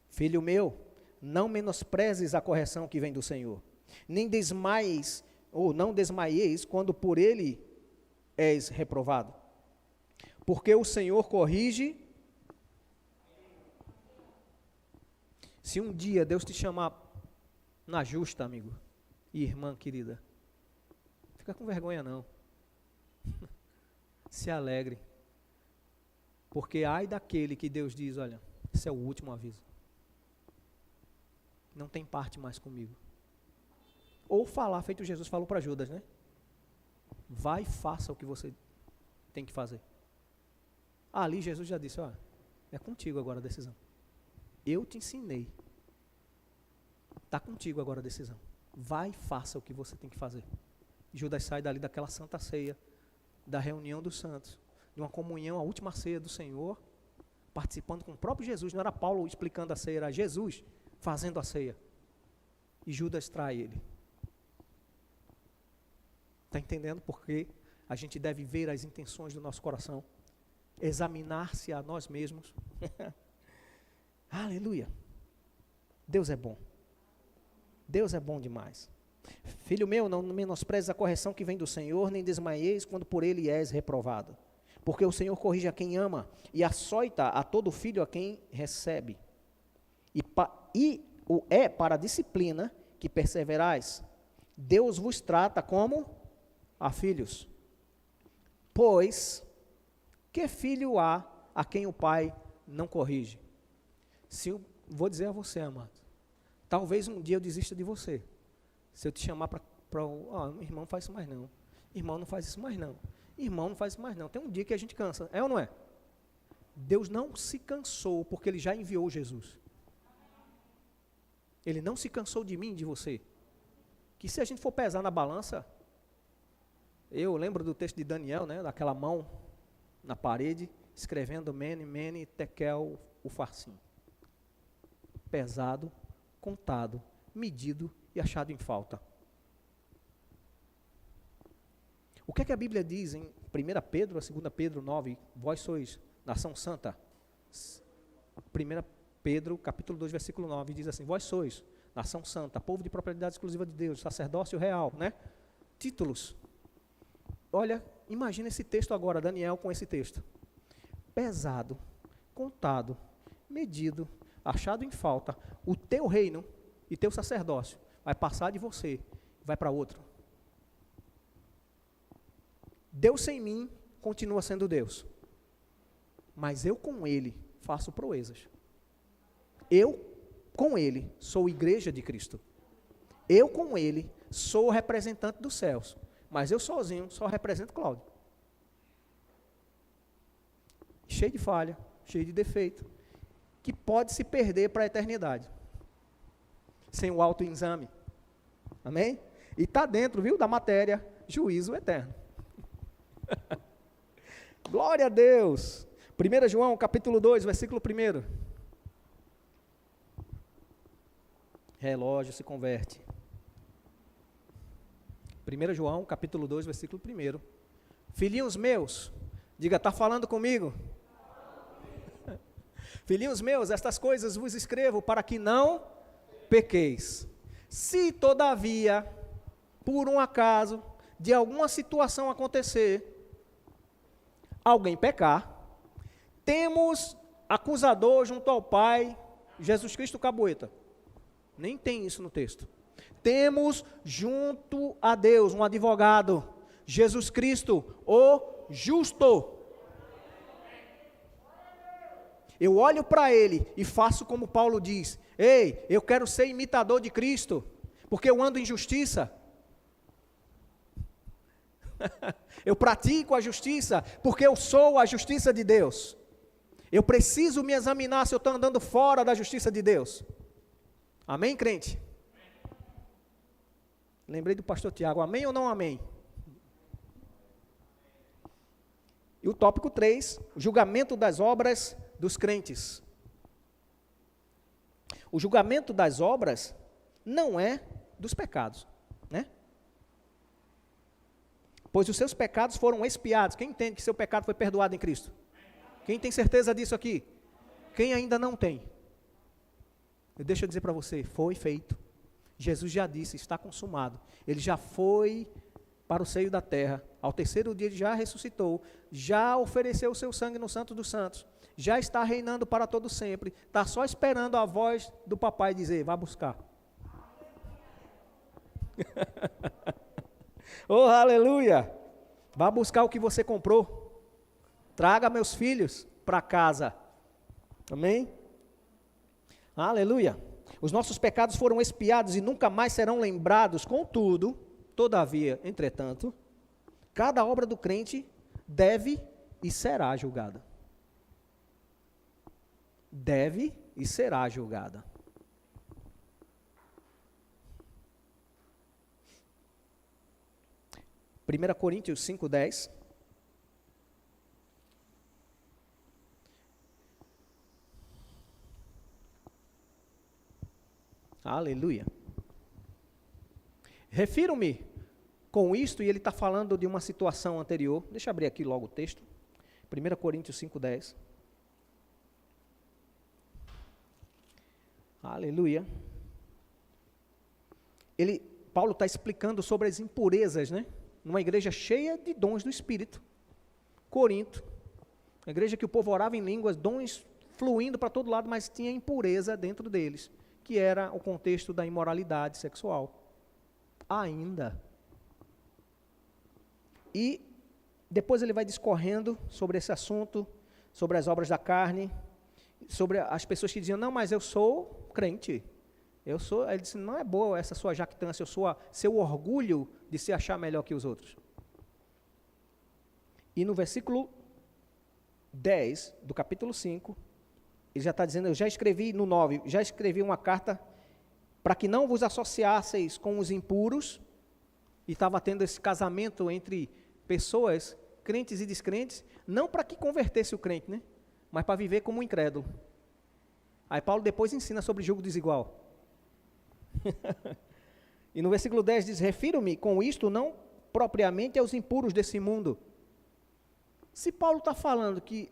Filho meu, não menosprezes a correção que vem do Senhor, nem desmaies, ou não desmaieis, quando por ele és reprovado. Porque o Senhor corrige. Se um dia Deus te chamar na justa, amigo e irmã querida, fica com vergonha não. Se alegre. Porque ai daquele que Deus diz, olha, esse é o último aviso. Não tem parte mais comigo. Ou falar, feito Jesus falou para Judas, né? Vai e faça o que você tem que fazer. Ali Jesus já disse, ó, é contigo agora a decisão. Eu te ensinei. Está contigo agora a decisão. Vai e faça o que você tem que fazer. Judas sai dali daquela santa ceia, da reunião dos santos, de uma comunhão, a última ceia do Senhor, participando com o próprio Jesus. Não era Paulo explicando a ceia, era Jesus fazendo a ceia. E Judas trai ele. Está entendendo por que a gente deve ver as intenções do nosso coração? Examinar-se a nós mesmos. Aleluia. Deus é bom. Deus é bom demais. Filho meu, não menosprezes a correção que vem do Senhor, nem desmaieis quando por ele és reprovado. Porque o Senhor corrige a quem ama e açoita a todo filho a quem recebe. E é para a disciplina que perseverais. Deus vos trata como a filhos. Pois, que filho há a quem o pai não corrige? Vou dizer a você, amado, talvez um dia eu desista de você. Se eu te chamar para irmão, não faz isso mais não. Irmão, não faz isso mais não. Irmão, não faz isso mais não. Tem um dia que a gente cansa, é ou não é? Deus não se cansou porque Ele já enviou Jesus. Ele não se cansou de mim e de você. Que se a gente for pesar na balança, eu lembro do texto de Daniel, né, daquela mão na parede, escrevendo Mene, Mene, Tekel, Ufarsim. Pesado, contado, medido e achado em falta. O que é que a Bíblia diz em 1 Pedro, a 2 Pedro 9, vós sois nação santa? 1 Pedro, capítulo 2, versículo 9, diz assim, vós sois nação santa, povo de propriedade exclusiva de Deus, sacerdócio real, né? Títulos. Olha, imagina esse texto agora, Daniel com esse texto. Pesado, contado, medido, achado em falta, o teu reino e teu sacerdócio vai passar de você, vai para outro. Deus sem mim continua sendo Deus, mas eu com Ele faço proezas. Eu com Ele sou igreja de Cristo. Eu com Ele sou representante dos céus, mas eu sozinho só represento Cláudio. Cheio de falha, cheio de defeito, que pode se perder para a eternidade, sem o autoexame. Amém? E está dentro, viu, da matéria, juízo eterno. Glória a Deus. 1 João, capítulo 2, versículo 1. Relógio se converte. 1 João, capítulo 2, versículo 1. Filhinhos meus, diga, está falando comigo? Filhinhos meus, estas coisas vos escrevo para que não pequeis. Se todavia, por um acaso, de alguma situação acontecer, alguém pecar, temos acusador junto ao Pai, Jesus Cristo Caboeta. Nem tem isso no texto. Temos junto a Deus um advogado, Jesus Cristo, o justo. Eu olho para ele e faço como Paulo diz: ei, eu quero ser imitador de Cristo, porque eu ando em justiça. Eu pratico a justiça, porque eu sou a justiça de Deus. Eu preciso me examinar se eu estou andando fora da justiça de Deus. Amém, crente? Lembrei do pastor Tiago, amém ou não amém? E o tópico 3, o julgamento das obras dos crentes. O julgamento das obras não é dos pecados, né? Pois os seus pecados foram expiados. Quem entende que seu pecado foi perdoado em Cristo? Quem tem certeza disso aqui? Quem ainda não tem? Deixa eu dizer para você, foi feito. Jesus já disse, está consumado. Ele já foi para o seio da terra. Ao terceiro dia ele já ressuscitou, já ofereceu o seu sangue no Santo dos Santos, já está reinando para todo sempre. Está só esperando a voz do papai dizer, vá buscar. Oh, aleluia! Vá buscar o que você comprou. Traga meus filhos para casa. Amém? Aleluia! Os nossos pecados foram expiados e nunca mais serão lembrados. Contudo, todavia, entretanto, cada obra do crente deve e será julgada. Deve e será julgada. Primeira Coríntios 5:10. Aleluia. Refiro-me com isto, e ele está falando de uma situação anterior. Deixa eu abrir aqui logo o texto. 1 Coríntios 5:10. Aleluia. Paulo está explicando sobre as impurezas, né? Numa igreja cheia de dons do Espírito. Corinto. Uma igreja que o povo orava em línguas, dons fluindo para todo lado, mas tinha impureza dentro deles, que era o contexto da imoralidade sexual. Ainda. E depois ele vai discorrendo sobre esse assunto, sobre as obras da carne, sobre as pessoas que diziam, não, mas eu sou crente. Ele disse, não é boa essa sua jactância, seu orgulho de se achar melhor que os outros. E no versículo 10 do capítulo 5, ele já está dizendo, eu já escrevi no 9, já escrevi uma carta para que não vos associasseis com os impuros, e estava tendo esse casamento entre pessoas, crentes e descrentes, não para que convertesse o crente, né? Mas para viver como um incrédulo. Aí Paulo depois ensina sobre julgo desigual. E no versículo 10 diz, refiro-me com isto não propriamente aos impuros desse mundo. Se Paulo está falando que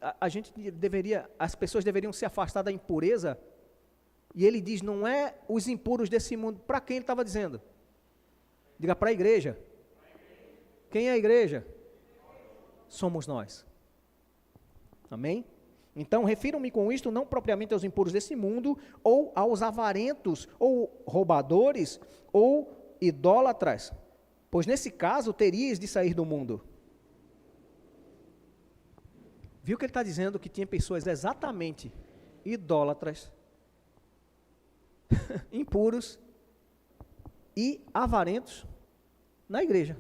as pessoas deveriam se afastar da impureza, e ele diz, não é os impuros desse mundo, para quem ele estava dizendo? Diga, para a igreja. Quem é a igreja? Somos nós. Amém? Então, refiro-me com isto não propriamente aos impuros desse mundo, ou aos avarentos, ou roubadores, ou idólatras, pois nesse caso teríeis de sair do mundo. Viu que ele está dizendo que tinha pessoas exatamente idólatras, impuros e avarentos na igreja.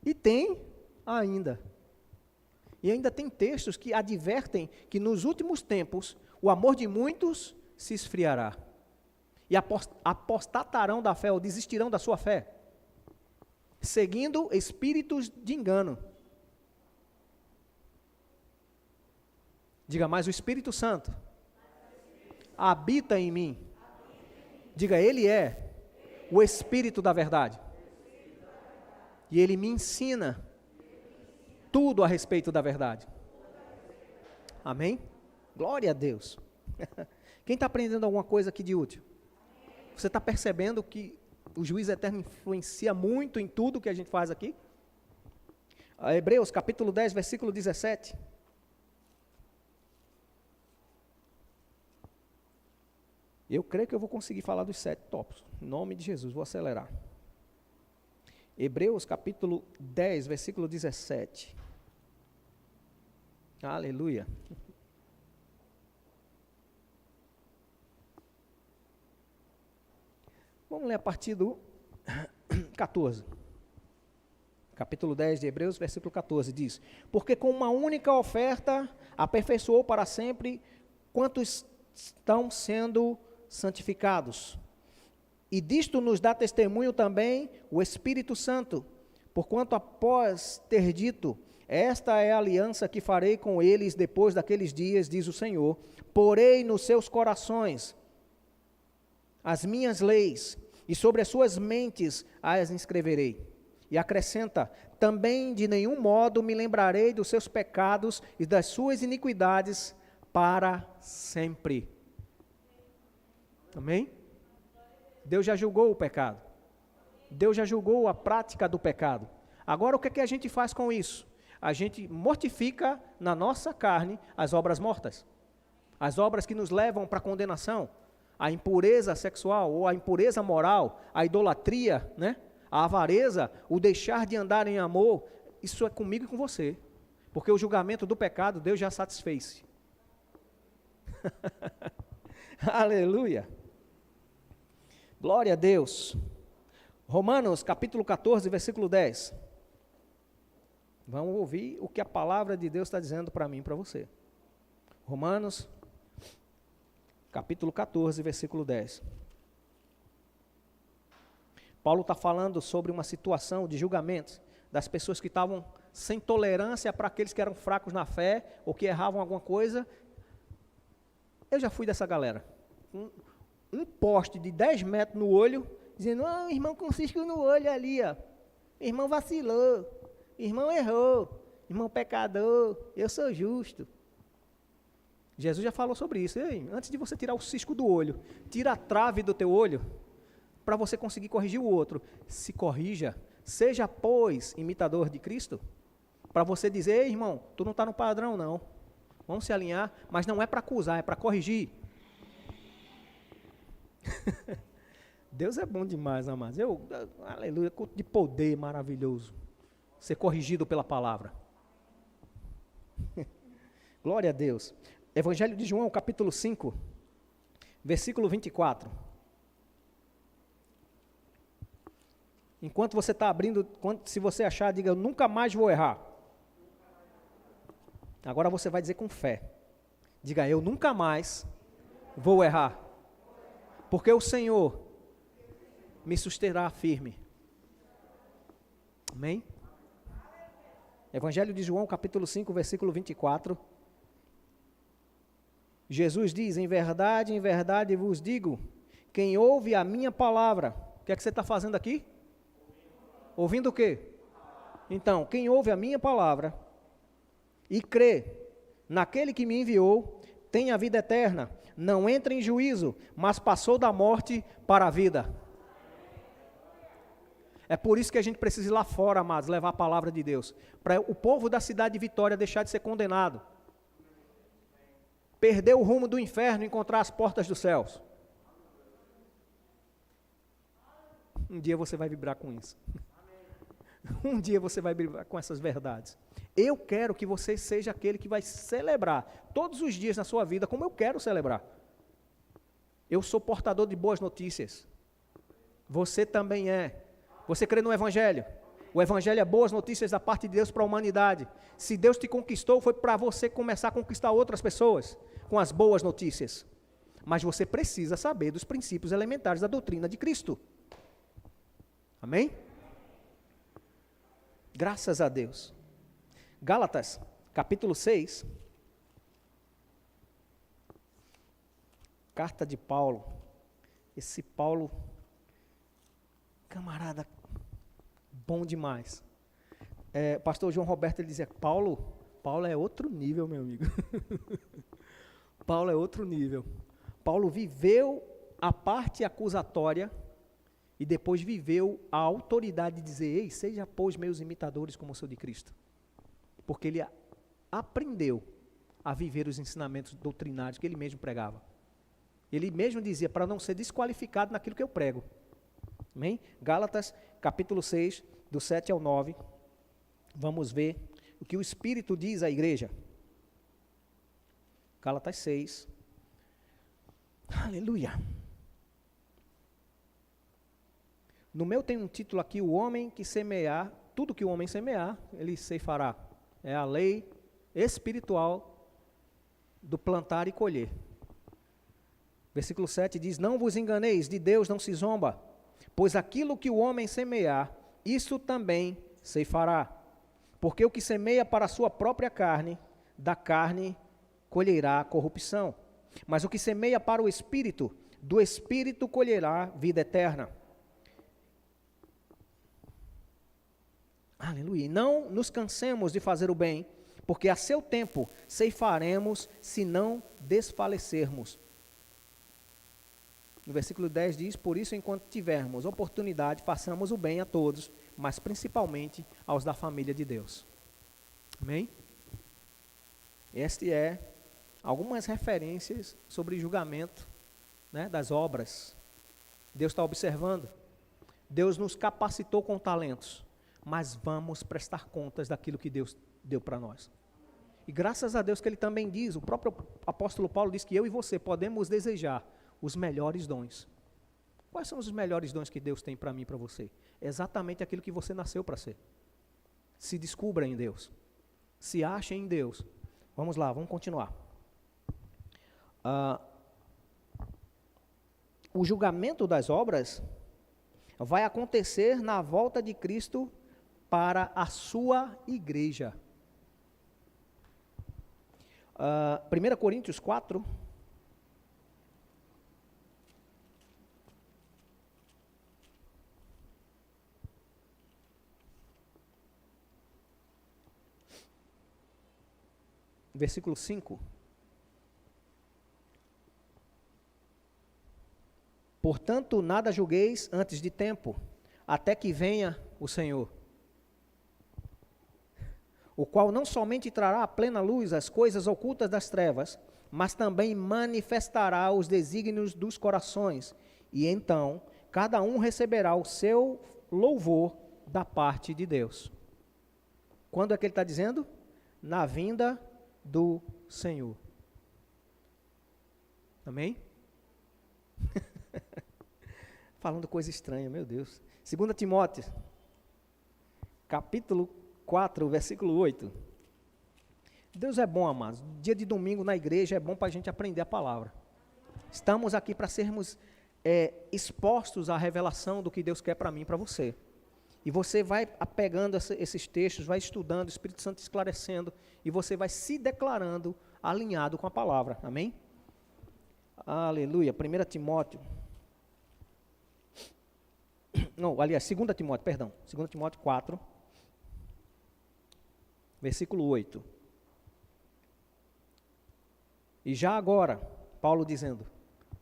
E tem ainda. E ainda tem textos que advertem que nos últimos tempos o amor de muitos se esfriará. E apostatarão da fé, ou desistirão da sua fé, seguindo espíritos de engano. Diga, mas o Espírito Santo habita em mim. Diga, Ele é o Espírito da verdade. E Ele me ensina tudo a respeito da verdade. Amém? Glória a Deus. Quem está aprendendo alguma coisa aqui de útil? Você está percebendo que o juízo eterno influencia muito em tudo que a gente faz aqui? Hebreus capítulo 10, versículo 17. Eu creio que eu vou conseguir falar dos 7 tópicos. Em nome de Jesus, vou acelerar. Hebreus capítulo 10, versículo 17. Aleluia. Vamos ler a partir do 14. Capítulo 10 de Hebreus, versículo 14, diz: porque com uma única oferta aperfeiçoou para sempre quantos estão sendo santificados. E disto nos dá testemunho também o Espírito Santo, porquanto após ter dito, esta é a aliança que farei com eles depois daqueles dias, diz o Senhor, porei nos seus corações as minhas leis, e sobre as suas mentes as inscreverei. E acrescenta, também de nenhum modo me lembrarei dos seus pecados e das suas iniquidades para sempre. Amém? Deus já julgou o pecado. Deus já julgou a prática do pecado. Agora o que é que a gente faz com isso? A gente mortifica na nossa carne as obras mortas. As obras que nos levam para a condenação. A impureza sexual ou a impureza moral, a idolatria, né? A avareza, o deixar de andar em amor. Isso é comigo e com você. Porque o julgamento do pecado Deus já satisfez. Aleluia. Glória a Deus. Romanos capítulo 14, versículo 10. Vamos ouvir o que a palavra de Deus está dizendo para mim e para você. Romanos capítulo 14, versículo 10. Paulo está falando sobre uma situação de julgamento das pessoas que estavam sem tolerância para aqueles que eram fracos na fé ou que erravam alguma coisa. Eu já fui dessa galera. Um poste de 10 metros no olho, dizendo, o irmão com cisco no olho ali, ó. Irmão vacilou, irmão errou, irmão pecador, eu sou justo. Jesus já falou sobre isso. Ei, antes de você tirar o cisco do olho, tira a trave do teu olho, para você conseguir corrigir o outro. Se corrija, seja, pois, imitador de Cristo, para você dizer, ei, irmão, tu não está no padrão, não. Vamos se alinhar, mas não é para acusar, é para corrigir. Deus é bom demais, amados. Aleluia, culto de poder maravilhoso. Ser corrigido pela palavra. Glória a Deus. Evangelho de João, capítulo 5, versículo 24. Enquanto você está abrindo, se você achar, diga, eu nunca mais vou errar. Agora você vai dizer com fé. Diga, eu nunca mais vou errar. Porque o Senhor me susterá firme. Amém? Evangelho de João, capítulo 5, versículo 24. Jesus diz, em verdade vos digo, quem ouve a minha palavra, o que é que você está fazendo aqui? Ouvindo o quê? Então, quem ouve a minha palavra e crê naquele que me enviou, tem a vida eterna, não entra em juízo, mas passou da morte para a vida. É por isso que a gente precisa ir lá fora, amados, levar a palavra de Deus, para o povo da cidade de Vitória deixar de ser condenado, perder o rumo do inferno e encontrar as portas dos céus. Um dia você vai vibrar com isso. Um dia você vai vibrar com essas verdades. Eu quero que você seja aquele que vai celebrar todos os dias na sua vida como eu quero celebrar. Eu sou portador de boas notícias. Você também é. Você crê no Evangelho? O Evangelho é boas notícias da parte de Deus para a humanidade. Se Deus te conquistou, foi para você começar a conquistar outras pessoas com as boas notícias. mas você precisa saber dos princípios elementares da doutrina de Cristo. Amém? Graças a Deus. Gálatas, capítulo 6. Carta de Paulo. Esse Paulo, camarada, bom demais. Pastor João Roberto, ele dizia, Paulo é outro nível, meu amigo. Paulo é outro nível. Paulo viveu a parte acusatória e depois viveu a autoridade de dizer, ei, seja, pois, meus imitadores como eu sou de Cristo. Porque ele aprendeu a viver os ensinamentos doutrinários que ele mesmo pregava. Ele mesmo dizia, para não ser desqualificado naquilo que eu prego. Amém? Gálatas, capítulo 6, do 7 ao 9. Vamos ver o que o Espírito diz à igreja. Gálatas 6. Aleluia. No meu tem um título aqui, o homem que semear, tudo que o homem semear, ele ceifará. É a lei espiritual do plantar e colher. Versículo 7 diz, não vos enganeis, de Deus não se zomba, pois aquilo que o homem semear, isso também ceifará. Porque o que semeia para a sua própria carne, da carne colherá corrupção. Mas o que semeia para o Espírito, do Espírito colherá vida eterna. Aleluia. E não nos cansemos de fazer o bem, porque a seu tempo ceifaremos, se não desfalecermos. No versículo 10 diz, por isso, enquanto tivermos oportunidade, façamos o bem a todos, mas principalmente aos da família de Deus. Amém? Este é algumas referências sobre julgamento, né, das obras. Deus está observando. Deus nos capacitou com talentos, mas vamos prestar contas daquilo que Deus deu para nós. E graças a Deus que Ele também diz, o próprio apóstolo Paulo diz que eu e você podemos desejar os melhores dons. Quais são os melhores dons que Deus tem para mim e para você? Exatamente aquilo que você nasceu para ser. Se descubra em Deus. Se ache em Deus. Vamos lá, vamos continuar. O julgamento das obras vai acontecer na volta de Cristo para a sua igreja. 1 Coríntios 4. Versículo 5. Portanto, nada julgueis antes de tempo, até que venha o Senhor, o qual não somente trará à plena luz as coisas ocultas das trevas, mas também manifestará os desígnios dos corações, e então cada um receberá o seu louvor da parte de Deus. Quando é que ele está dizendo? Na vinda do Senhor. Amém? Falando coisa estranha, meu Deus. 2 Timóteo, capítulo 4, versículo 8. Deus é bom, amados. Dia de domingo na igreja é bom para a gente aprender a palavra. Estamos aqui para sermos expostos à revelação do que Deus quer para mim e para você. E você vai apegando esses textos, vai estudando, o Espírito Santo esclarecendo, e você vai se declarando alinhado com a palavra. Amém? Aleluia. 1 Timóteo. Não, aliás, 2 Timóteo, perdão. 2 Timóteo 4, versículo 8. E já agora, Paulo dizendo,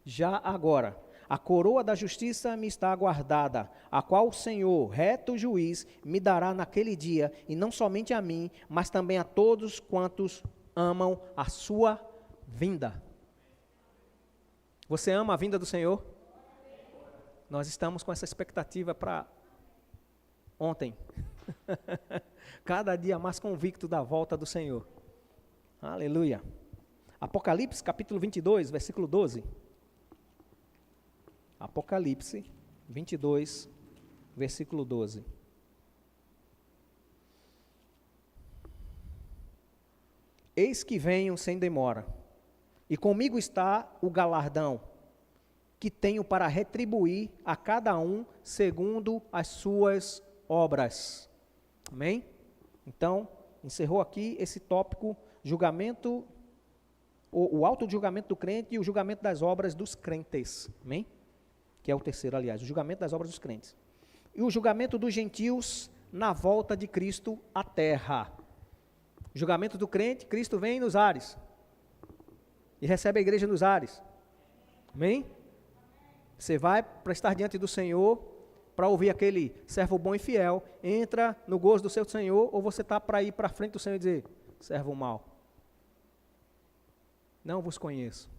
já agora, a coroa da justiça me está aguardada, a qual o Senhor, reto juiz, me dará naquele dia, e não somente a mim, mas também a todos quantos amam a sua vinda. Você ama a vinda do Senhor? Nós estamos com essa expectativa para ontem. Cada dia mais convicto da volta do Senhor. Aleluia. Apocalipse, capítulo 22, versículo 12. Apocalipse 22, versículo 12. Eis que venho sem demora, e comigo está o galardão, que tenho para retribuir a cada um segundo as suas obras. Amém? Então, encerrou aqui esse tópico, julgamento, o auto-julgamento do crente e o julgamento das obras dos crentes. Amém? Que é o terceiro, aliás, o julgamento das obras dos crentes. E o julgamento dos gentios na volta de Cristo à terra. O julgamento do crente, Cristo vem nos ares. E recebe a igreja nos ares. Amém? Você vai para estar diante do Senhor, para ouvir aquele servo bom e fiel, entra no gozo do seu Senhor, ou você está para ir para frente do Senhor e dizer, servo mau, não vos conheço.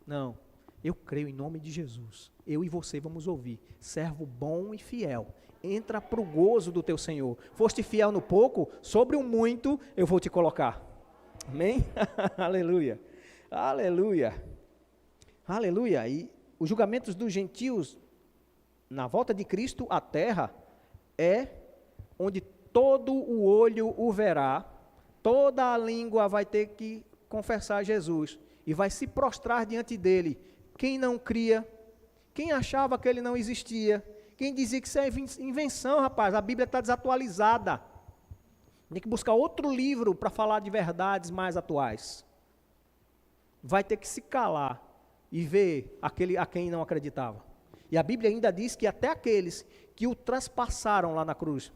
Não, eu creio em nome de Jesus. Eu e você vamos ouvir, servo bom e fiel, entra para o gozo do teu Senhor. Foste fiel no pouco, sobre o muito eu vou te colocar. Amém? Aleluia, aleluia, aleluia. E os julgamentos dos gentios na volta de Cristo à terra é onde todo o olho o verá, toda a língua vai ter que confessar Jesus e vai se prostrar diante dele. Quem não cria, quem achava que ele não existia, quem dizia que isso é invenção, rapaz, a Bíblia está desatualizada. Tem que buscar outro livro para falar de verdades mais atuais. Vai ter que se calar e ver aquele a quem não acreditava. E a Bíblia ainda diz que até aqueles que o traspassaram lá na cruz,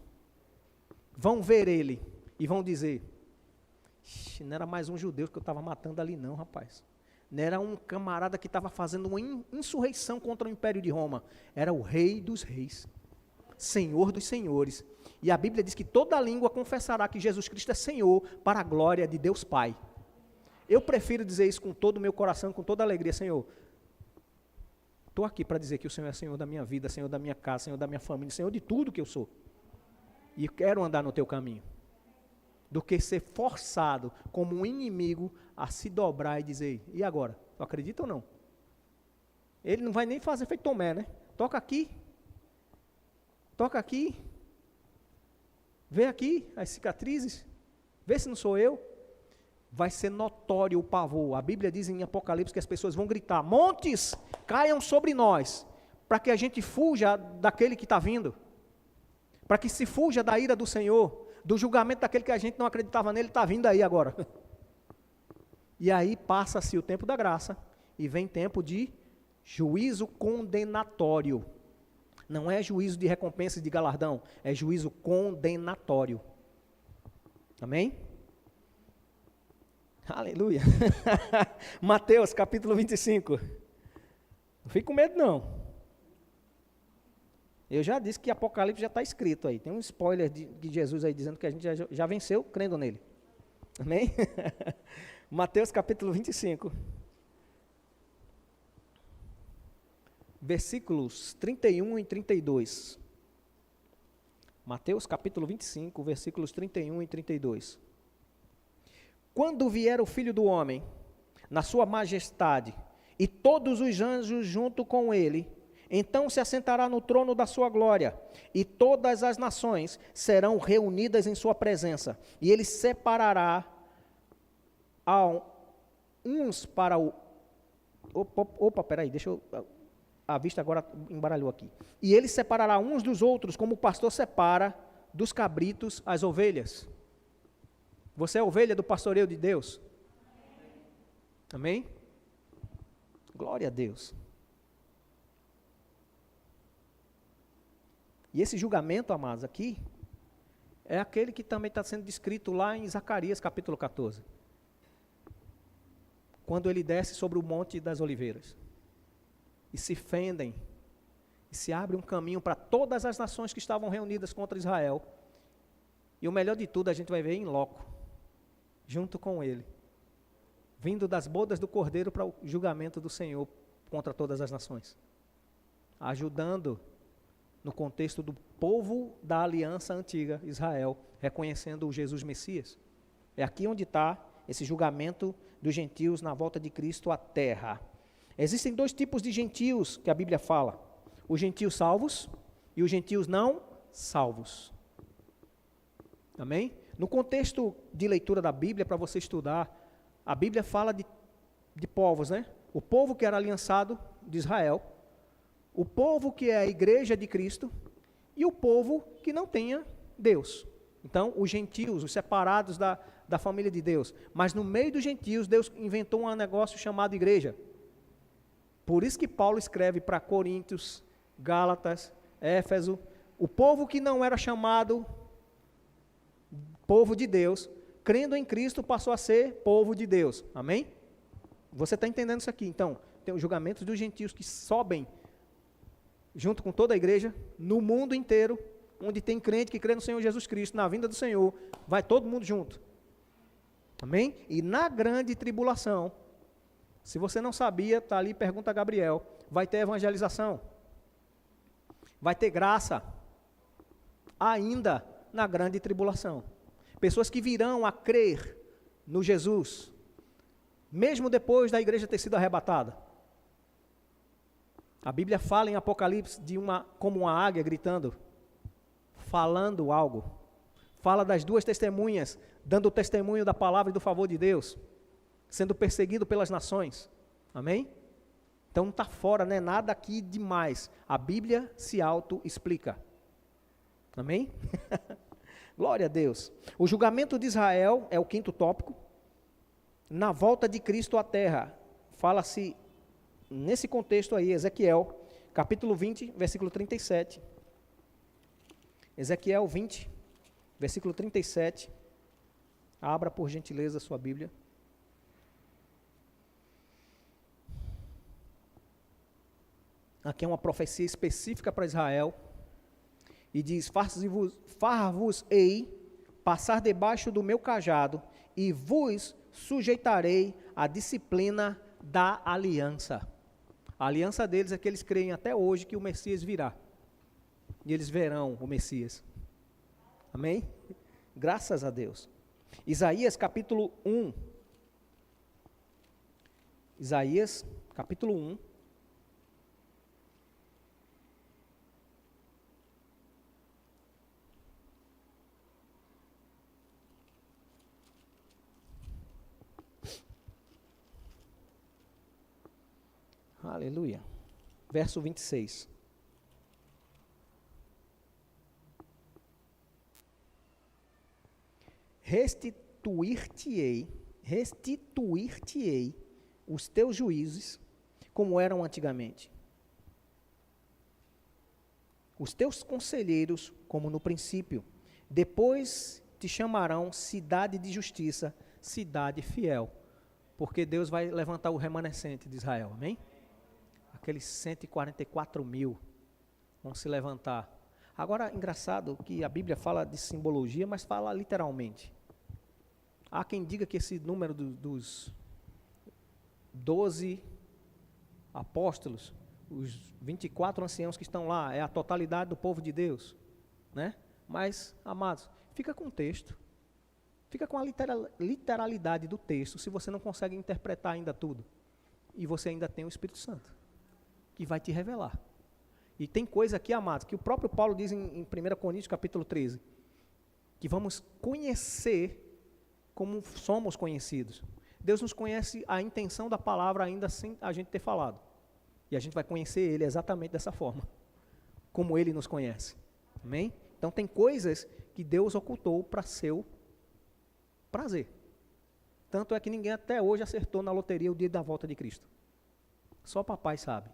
vão ver ele e vão dizer, não era mais um judeu que eu estava matando ali não, rapaz. Não era um camarada que estava fazendo uma insurreição contra o Império de Roma. Era o Rei dos Reis, Senhor dos Senhores. E a Bíblia diz que toda língua confessará que Jesus Cristo é Senhor para a glória de Deus Pai. Eu prefiro dizer isso com todo o meu coração, com toda a alegria, Senhor. Estou aqui para dizer que o Senhor é Senhor da minha vida, Senhor da minha casa, Senhor da minha família, Senhor de tudo que eu sou. E quero andar no teu caminho. Do que ser forçado como um inimigo a se dobrar e dizer, e agora? Tu acredita ou não? Ele não vai nem fazer feito Tomé, né? Toca aqui, vê aqui as cicatrizes, vê se não sou eu. Vai ser notório o pavor. A Bíblia diz em Apocalipse que as pessoas vão gritar, montes caiam sobre nós, para que a gente fuja daquele que está vindo, para que se fuja da ira do Senhor, do julgamento daquele que a gente não acreditava nele, está vindo aí agora. E aí passa-se o tempo da graça, e vem tempo de juízo condenatório. Não é juízo de recompensa e de galardão, é juízo condenatório. Amém? Aleluia. Mateus capítulo 25. Não fique com medo não. Eu já disse que Apocalipse já está escrito aí. Tem um spoiler de Jesus aí dizendo que a gente já venceu crendo nele. Amém? Mateus capítulo 25. Versículos 31 e 32. Mateus capítulo 25, versículos 31 e 32. Quando vier o Filho do Homem, na sua majestade, e todos os anjos junto com ele, então se assentará no trono da sua glória, e todas as nações serão reunidas em sua presença, e ele separará uns para o... Opa, peraí, deixa eu... A vista agora embaralhou aqui. E ele separará uns dos outros, como o pastor separa dos cabritos as ovelhas. Você é ovelha do pastoreio de Deus? Amém? Glória a Deus. E esse julgamento, amados, aqui, é aquele que também está sendo descrito lá em Zacarias capítulo 14. Quando ele desce sobre o Monte das Oliveiras. E se fendem, e se abre um caminho para todas as nações que estavam reunidas contra Israel. E o melhor de tudo a gente vai ver em loco, junto com ele, vindo das bodas do Cordeiro para o julgamento do Senhor contra todas as nações, ajudando no contexto do povo da aliança antiga, Israel, reconhecendo o Jesus Messias. É aqui onde está esse julgamento dos gentios na volta de Cristo à terra. Existem dois tipos de gentios que a Bíblia fala, os gentios salvos e os gentios não salvos. Amém? No contexto de leitura da Bíblia, para você estudar a Bíblia fala de povos, né? O povo que era aliançado de Israel, o povo que é a igreja de Cristo e o povo que não tenha Deus. Então, os gentios, os separados da família de Deus. Mas no meio dos gentios, Deus inventou um negócio chamado igreja. Por isso que Paulo escreve para Coríntios, Gálatas, Éfeso, o povo que não era chamado povo de Deus, crendo em Cristo, passou a ser povo de Deus. Amém? Você está entendendo isso aqui? Então, tem os julgamentos dos gentios que sobem junto com toda a igreja, no mundo inteiro, onde tem crente que crê no Senhor Jesus Cristo, na vinda do Senhor, vai todo mundo junto. Amém? E na grande tribulação, se você não sabia, está ali, pergunta a Gabriel, vai ter evangelização, vai ter graça, ainda na grande tribulação. Pessoas que virão a crer no Jesus, mesmo depois da igreja ter sido arrebatada. A Bíblia fala em Apocalipse como uma águia gritando, falando algo. Fala das duas testemunhas, dando o testemunho da palavra e do favor de Deus, sendo perseguido pelas nações. Amém? Então não está fora, né? Nada aqui demais. A Bíblia se auto-explica. Amém? Glória a Deus. O julgamento de Israel é o quinto tópico. Na volta de Cristo à terra, fala-se nesse contexto aí, Ezequiel, capítulo 20, versículo 37. Ezequiel 20, versículo 37. Abra, por gentileza, a sua Bíblia. Aqui é uma profecia específica para Israel. E diz, far-vos-ei passar debaixo do meu cajado, e vos sujeitarei à disciplina da aliança. A aliança deles é que eles creem até hoje que o Messias virá. E eles verão o Messias. Amém? Graças a Deus. Isaías capítulo 1. Isaías capítulo 1. Aleluia. Verso 26. Restituir-te-ei os teus juízes, como eram antigamente. Os teus conselheiros, como no princípio. Depois te chamarão cidade de justiça, cidade fiel. Porque Deus vai levantar o remanescente de Israel. Amém? Aqueles 144 mil vão se levantar. Agora, engraçado que a Bíblia fala de simbologia, mas fala literalmente. Há quem diga que esse número dos 12 apóstolos, os 24 anciãos que estão lá, é a totalidade do povo de Deus, né? Mas, amados, fica com o texto, fica com a literalidade do texto, se você não consegue interpretar ainda tudo. E você ainda tem o Espírito Santo, que vai te revelar. E tem coisa aqui, amados, que o próprio Paulo diz em 1 Coríntios capítulo 13, que vamos conhecer como somos conhecidos. Deus nos conhece a intenção da palavra ainda sem a gente ter falado. E a gente vai conhecer Ele exatamente dessa forma, como Ele nos conhece. Amém? Então tem coisas que Deus ocultou para seu prazer. Tanto é que ninguém até hoje acertou na loteria o dia da volta de Cristo. Só o papai sabe.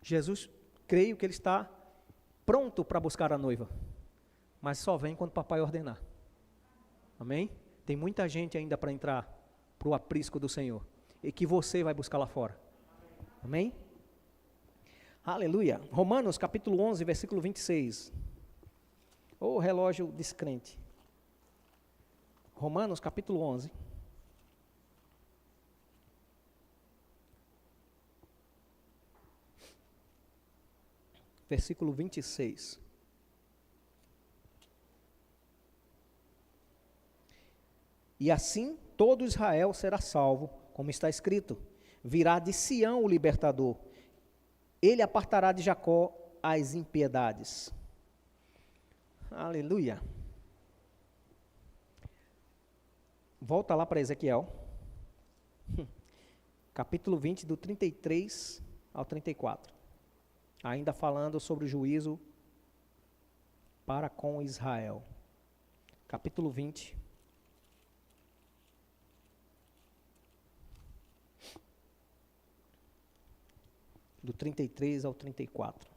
Jesus, creio que Ele está pronto para buscar a noiva, mas só vem quando o papai ordenar. Amém? Tem muita gente ainda para entrar para o aprisco do Senhor, e que você vai buscar lá fora. Amém? Aleluia. Romanos capítulo 11, versículo 26. Ô relógio descrente. Romanos capítulo 11. Versículo 26. E assim todo Israel será salvo, como está escrito: virá de Sião o libertador, ele apartará de Jacó as impiedades. Aleluia. Volta lá para Ezequiel, capítulo 20, do 33 ao 34. Ainda falando sobre o juízo para com Israel. Capítulo 20. Do 33 ao 34.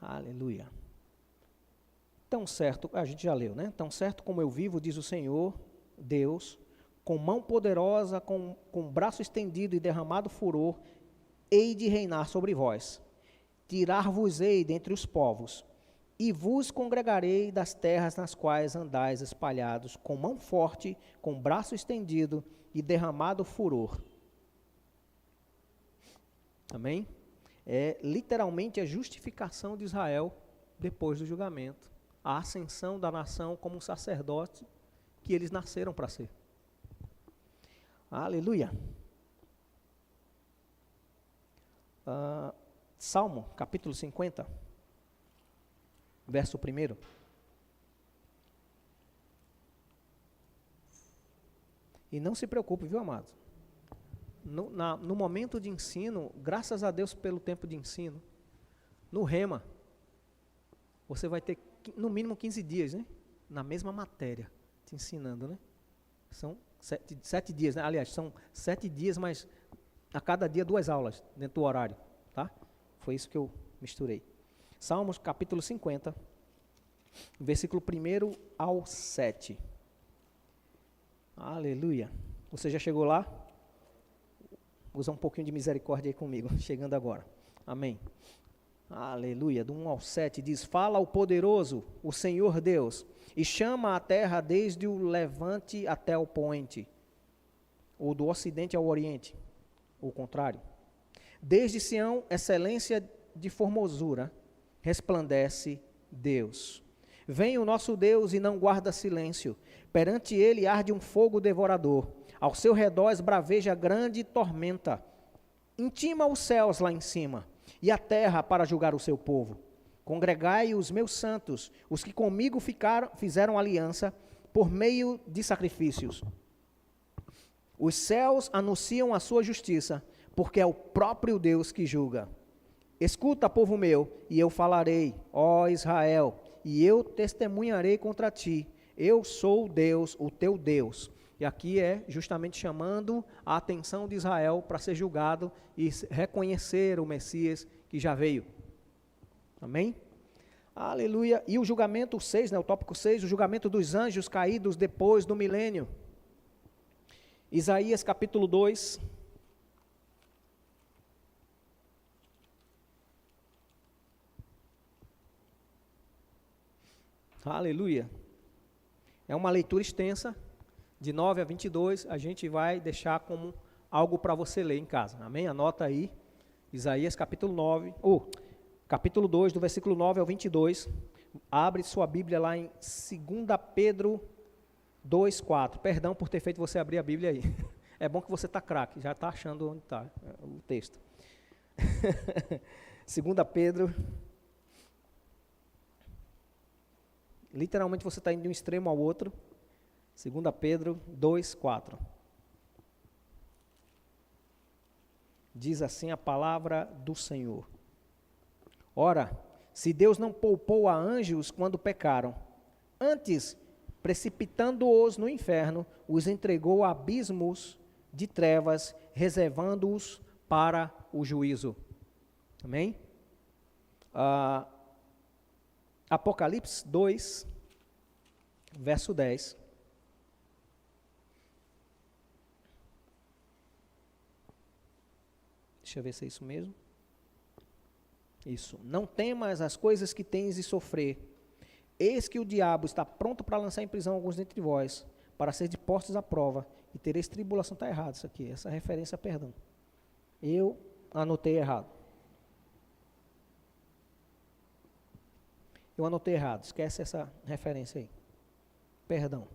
Aleluia. Tão certo, a gente já leu, né? Tão certo como eu vivo, diz o Senhor, Deus, com mão poderosa, com braço estendido e derramado furor, hei de reinar sobre vós. Tirar-vos-ei dentre os povos, e vos congregarei das terras nas quais andais espalhados, com mão forte, com braço estendido e derramado furor. Amém? É literalmente a justificação de Israel depois do julgamento. A ascensão da nação como um sacerdote que eles nasceram para ser. Aleluia. Salmo, capítulo 50, verso 1. E não se preocupe, viu, amados? No momento de ensino, graças a Deus pelo tempo de ensino, no Rema, você vai ter no mínimo 15 dias, né? Na mesma matéria, te ensinando, né? São 7 dias, né? Aliás, são 7 dias, mas a cada dia 2 aulas dentro do horário, tá? Foi isso que eu misturei. Salmos capítulo 50, versículo 1 ao 7. Aleluia. Você já chegou lá? Usa um pouquinho de misericórdia aí comigo, chegando agora. Amém. Aleluia. Do 1 ao 7 diz: fala ao poderoso, o Senhor Deus, e chama a terra desde o levante até o poente, ou do ocidente ao oriente, ou o contrário. Desde Sião, excelência de formosura, resplandece Deus. Vem o nosso Deus e não guarda silêncio. Perante ele arde um fogo devorador. Ao seu redor esbraveja grande tormenta. Intima os céus lá em cima, e a terra para julgar o seu povo. Congregai os meus santos, os que comigo fizeram aliança, por meio de sacrifícios. Os céus anunciam a sua justiça, porque é o próprio Deus que julga. Escuta, povo meu, e eu falarei, ó Israel, e eu testemunharei contra ti. Eu sou Deus, o teu Deus. E aqui é justamente chamando a atenção de Israel para ser julgado e reconhecer o Messias que já veio. Amém? Aleluia. E o julgamento 6, né, o tópico 6, o julgamento dos anjos caídos depois do milênio. Isaías capítulo 2. Aleluia. É uma leitura extensa, de 9 a 22, a gente vai deixar como algo para você ler em casa. Amém? Anota aí, Isaías capítulo 9, capítulo 2, do versículo 9 ao 22. Abre sua Bíblia lá em 2 Pedro 2:4. Perdão por ter feito você abrir a Bíblia aí. É bom que você está craque, já está achando onde está o texto. 2 Pedro. Literalmente você está indo de um extremo ao outro. 2 Pedro 2:4. Diz assim a palavra do Senhor. Ora, se Deus não poupou a anjos quando pecaram, antes, precipitando-os no inferno, os entregou a abismos de trevas, reservando-os para o juízo. Amém? Apocalipse 2, verso 10. Deixa eu ver se é isso mesmo. Isso. Não temas as coisas que tens de sofrer. Eis que o diabo está pronto para lançar em prisão alguns dentre vós, para ser de postos à prova, e tereis tribulação. Está errado isso aqui, essa referência, perdão. Eu anotei errado. Eu anotei errado, esquece essa referência aí. Perdão.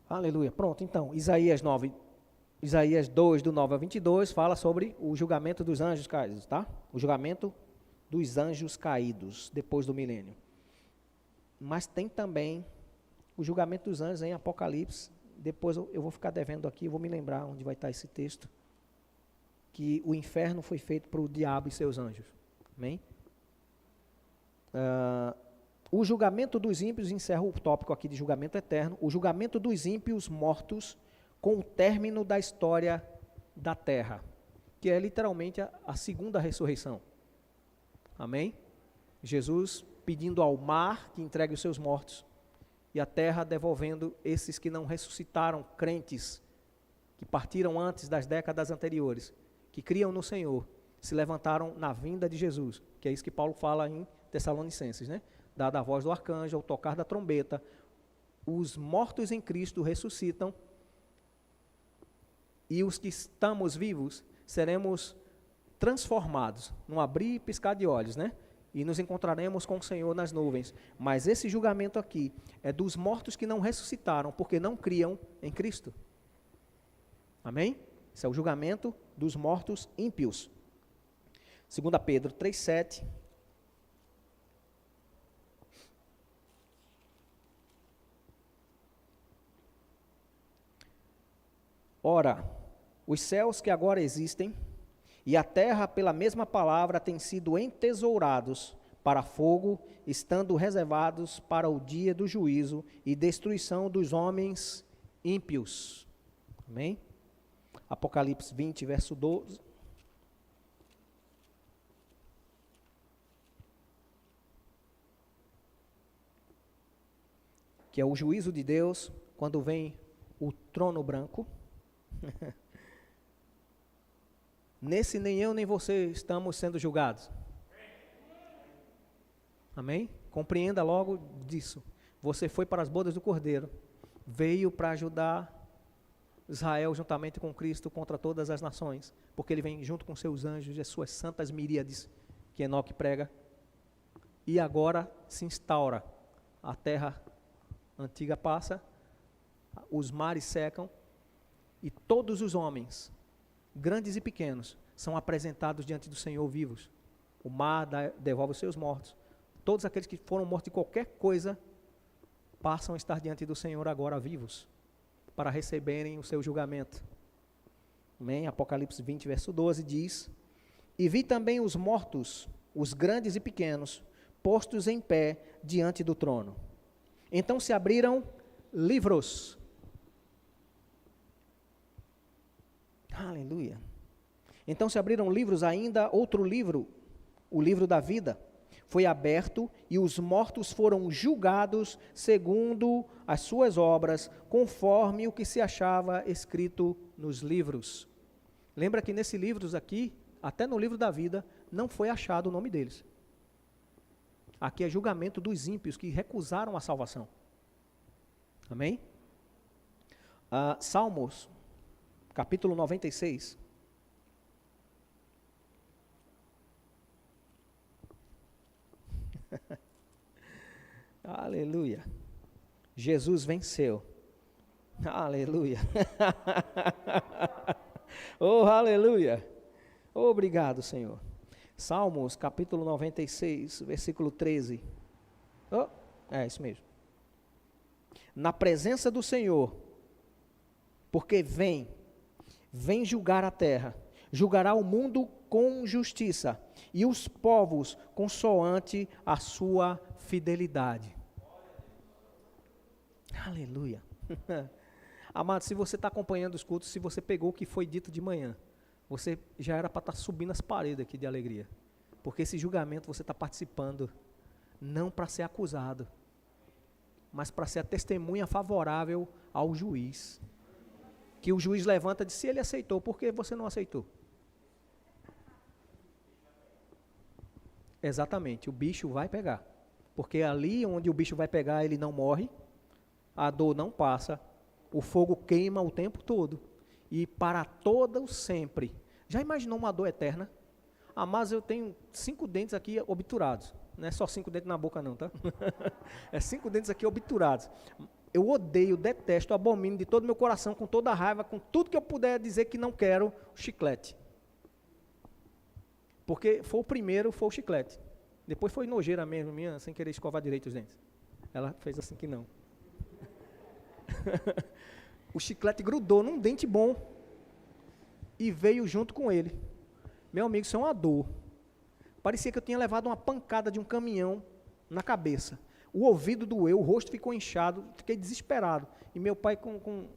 Aleluia. Pronto, então, Isaías 2, do 9 ao 22, fala sobre o julgamento dos anjos caídos, tá? O julgamento dos anjos caídos depois do milênio. Mas tem também o julgamento dos anjos em Apocalipse. Depois eu vou ficar devendo aqui, eu vou me lembrar onde vai estar esse texto. Que o inferno foi feito para o diabo e seus anjos. Amém? O julgamento dos ímpios, encerra o tópico aqui de julgamento eterno. O julgamento dos ímpios mortos com o término da história da terra. Que é literalmente a segunda ressurreição. Amém? Jesus pedindo ao mar que entregue os seus mortos. E a terra devolvendo esses que não ressuscitaram, crentes, que partiram antes das décadas anteriores, que criam no Senhor, se levantaram na vinda de Jesus, que é isso que Paulo fala em Tessalonicenses, né? Dada a voz do arcanjo, ao tocar da trombeta, os mortos em Cristo ressuscitam, e os que estamos vivos seremos transformados, num abrir e piscar de olhos, né? E nos encontraremos com o Senhor nas nuvens. Mas esse julgamento aqui é dos mortos que não ressuscitaram, porque não criam em Cristo. Amém? Esse é o julgamento dos mortos ímpios. 2 Pedro 3,7. Ora, os céus que agora existem e a terra, pela mesma palavra, têm sido entesourados para fogo, estando reservados para o dia do juízo e destruição dos homens ímpios. Amém? Apocalipse 20, verso 12. Que é o juízo de Deus, quando vem o trono branco. Nesse nem eu nem você estamos sendo julgados. Amém? Compreenda logo disso. Você foi para as bodas do Cordeiro, veio para ajudar Israel juntamente com Cristo contra todas as nações, porque ele vem junto com seus anjos e as suas santas miríades, que Enoque prega, e agora se instaura. A terra antiga passa, os mares secam, e todos os homens, grandes e pequenos, são apresentados diante do Senhor vivos. O mar devolve os seus mortos. Todos aqueles que foram mortos de qualquer coisa, passam a estar diante do Senhor agora vivos, para receberem o seu julgamento. Amém? Apocalipse 20, verso 12 diz: E vi também os mortos, os grandes e pequenos, postos em pé diante do trono. Então se abriram livros. Aleluia. Então se abriram livros, ainda outro livro, o livro da vida, foi aberto e os mortos foram julgados segundo as suas obras, conforme o que se achava escrito nos livros. Lembra que nesses livros aqui, até no livro da vida, não foi achado o nome deles. Aqui é julgamento dos ímpios que recusaram a salvação. Amém? Salmos, capítulo 96. Aleluia. Jesus venceu. Aleluia. Oh, aleluia. Obrigado, Senhor. Salmos, capítulo 96, versículo 13. Oh, é isso mesmo. Na presença do Senhor, porque vem julgar a terra, julgará o mundo com justiça, e os povos consoante a sua fidelidade. Aleluia. Amado, se você está acompanhando os cultos, se você pegou o que foi dito de manhã, você já era para estar subindo as paredes aqui de alegria, porque esse julgamento você está participando, não para ser acusado, mas para ser a testemunha favorável ao juiz, que o juiz levanta e diz: se ele aceitou, por que você não aceitou? Exatamente, o bicho vai pegar, porque ali onde o bicho vai pegar, ele não morre, a dor não passa, o fogo queima o tempo todo, e para todo sempre. Já imaginou uma dor eterna? Mas eu tenho 5 dentes aqui obturados, não é só 5 dentes na boca não, tá? É 5 dentes aqui obturados. Eu odeio, detesto, abomino de todo o meu coração, com toda a raiva, com tudo que eu puder dizer que não quero, chiclete. Porque foi o primeiro, foi o chiclete. Depois foi nojeira mesmo, minha, sem querer escovar direito os dentes. Ela fez assim que não. O chiclete grudou num dente bom e veio junto com ele. Meu amigo, isso é uma dor. Parecia que eu tinha levado uma pancada de um caminhão na cabeça. O ouvido doeu, o rosto ficou inchado, fiquei desesperado. E meu pai, com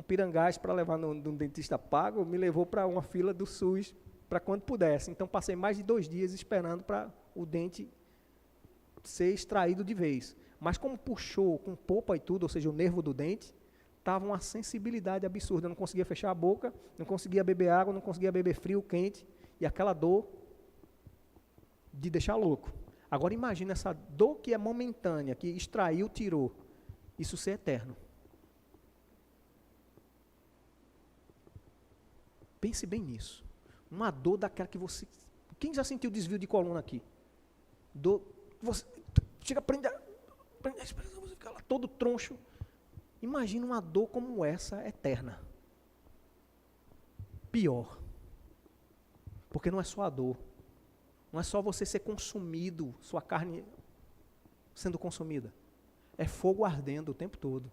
pirangás para levar num dentista pago, me levou para uma fila do SUS para quando pudesse. Então passei mais de 2 dias esperando para o dente ser extraído de vez. Mas como puxou com polpa e tudo, ou seja, o nervo do dente, estava uma sensibilidade absurda. Eu não conseguia fechar a boca, não conseguia beber água, não conseguia beber frio, quente, e aquela dor de deixar louco. Agora imagina essa dor que é momentânea, que extraiu, tirou, isso ser eterno. Pense bem nisso. Uma dor daquela que você... Quem já sentiu desvio de coluna aqui? Dor... Você chega a prender a respiração, você fica lá todo troncho. Imagina uma dor como essa, eterna. Pior. Porque não é só a dor. Não é só você ser consumido, sua carne sendo consumida. É fogo ardendo o tempo todo.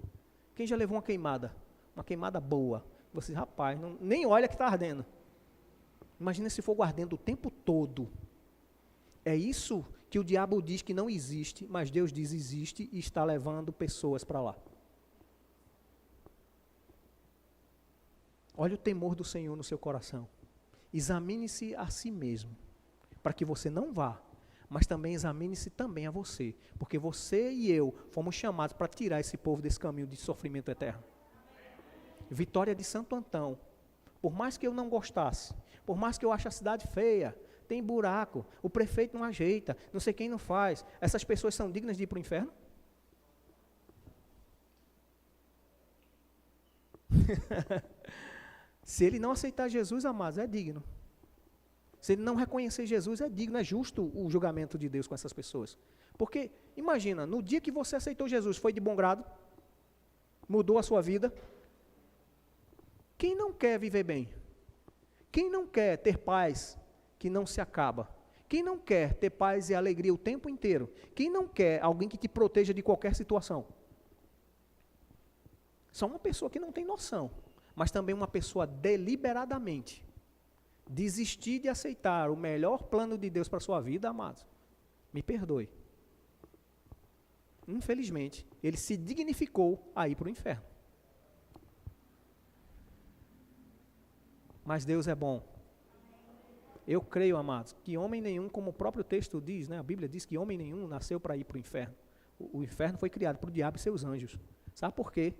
Quem já levou uma queimada boa? Você diz, rapaz, nem olha que está ardendo. Imagina esse fogo ardendo o tempo todo. É isso que o diabo diz que não existe, mas Deus diz existe e está levando pessoas para lá. Olha o temor do Senhor no seu coração. Examine-se a si mesmo, para que você não vá, mas também examine-se também a você, porque você e eu fomos chamados para tirar esse povo desse caminho de sofrimento eterno. Vitória de Santo Antão. Por mais que eu não gostasse, por mais que eu ache a cidade feia, tem buraco, o prefeito não ajeita, não sei quem não faz, essas pessoas são dignas de ir para o inferno? Se ele não aceitar Jesus, amados, é digno. Se ele não reconhecer Jesus, é digno, é justo o julgamento de Deus com essas pessoas. Porque, imagina, no dia que você aceitou Jesus, foi de bom grado, mudou a sua vida. Quem não quer viver bem? Quem não quer ter paz que não se acaba? Quem não quer ter paz e alegria o tempo inteiro? Quem não quer alguém que te proteja de qualquer situação? Só uma pessoa que não tem noção, mas também uma pessoa deliberadamente desistir de aceitar o melhor plano de Deus para a sua vida, amados. Me perdoe. Infelizmente, ele se dignificou a ir para o inferno. Mas Deus é bom. Eu creio, amados, que homem nenhum, como o próprio texto diz, né, a Bíblia diz que homem nenhum nasceu para ir para o inferno. O inferno foi criado para o diabo e seus anjos. Sabe por quê?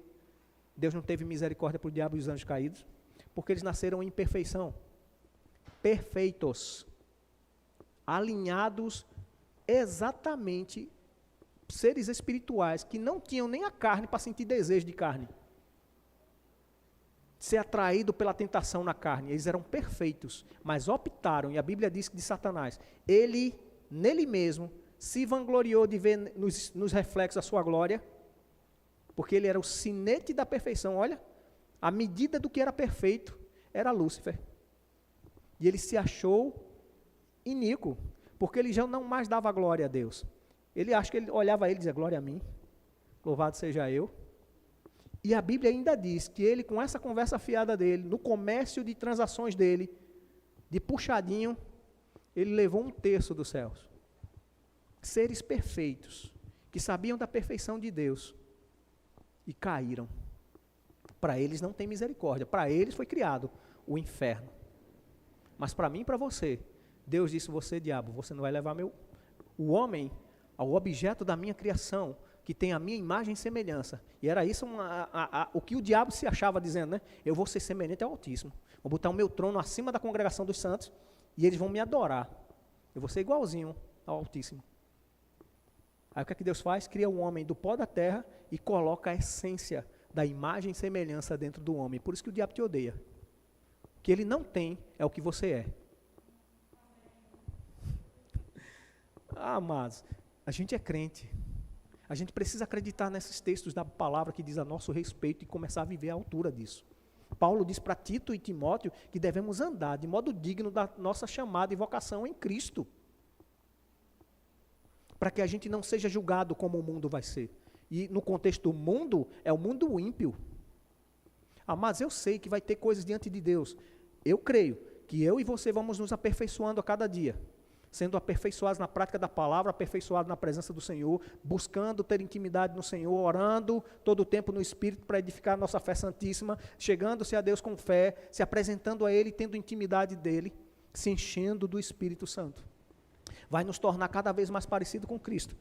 Deus não teve misericórdia para o diabo e os anjos caídos? Porque eles nasceram em perfeição. Perfeitos. Alinhados exatamente, seres espirituais que não tinham nem a carne para sentir desejo de carne. Ser atraído pela tentação na carne. Eles eram perfeitos, mas optaram, e a Bíblia diz que de Satanás, ele, nele mesmo, se vangloriou de ver nos reflexos a sua glória, porque ele era o sinete da perfeição. Olha, a medida do que era perfeito era Lúcifer. E ele se achou iníquo, porque ele já não mais dava glória a Deus. Ele acha que ele olhava a ele e dizia, glória a mim, louvado seja eu. E a Bíblia ainda diz que ele, com essa conversa fiada dele, no comércio de transações dele, de puxadinho, ele levou 1/3 dos céus. Seres perfeitos, que sabiam da perfeição de Deus, e caíram. Para eles não tem misericórdia, para eles foi criado o inferno. Mas para mim e para você, Deus disse, você diabo, você não vai levar o homem ao objeto da minha criação, que tem a minha imagem e semelhança. E era isso o que o diabo se achava dizendo, né? Eu vou ser semelhante ao Altíssimo. Vou botar o meu trono acima da congregação dos santos e eles vão me adorar. Eu vou ser igualzinho ao Altíssimo. Aí o que é que Deus faz? Cria um homem do pó da terra e coloca a essência da imagem e semelhança dentro do homem. Por isso que o diabo te odeia. O que ele não tem é o que você é. Amados, a gente é crente. A gente precisa acreditar nesses textos da palavra que diz a nosso respeito e começar a viver à altura disso. Paulo diz para Tito e Timóteo que devemos andar de modo digno da nossa chamada e vocação em Cristo. Para que a gente não seja julgado como o mundo vai ser. E no contexto do mundo, é o mundo ímpio. Mas eu sei que vai ter coisas diante de Deus. Eu creio que eu e você vamos nos aperfeiçoando a cada dia. Sendo aperfeiçoados na prática da palavra, aperfeiçoados na presença do Senhor, buscando ter intimidade no Senhor, orando todo o tempo no Espírito para edificar a nossa fé santíssima, chegando-se a Deus com fé, se apresentando a Ele, tendo intimidade dEle, se enchendo do Espírito Santo. Vai nos tornar cada vez mais parecido com Cristo.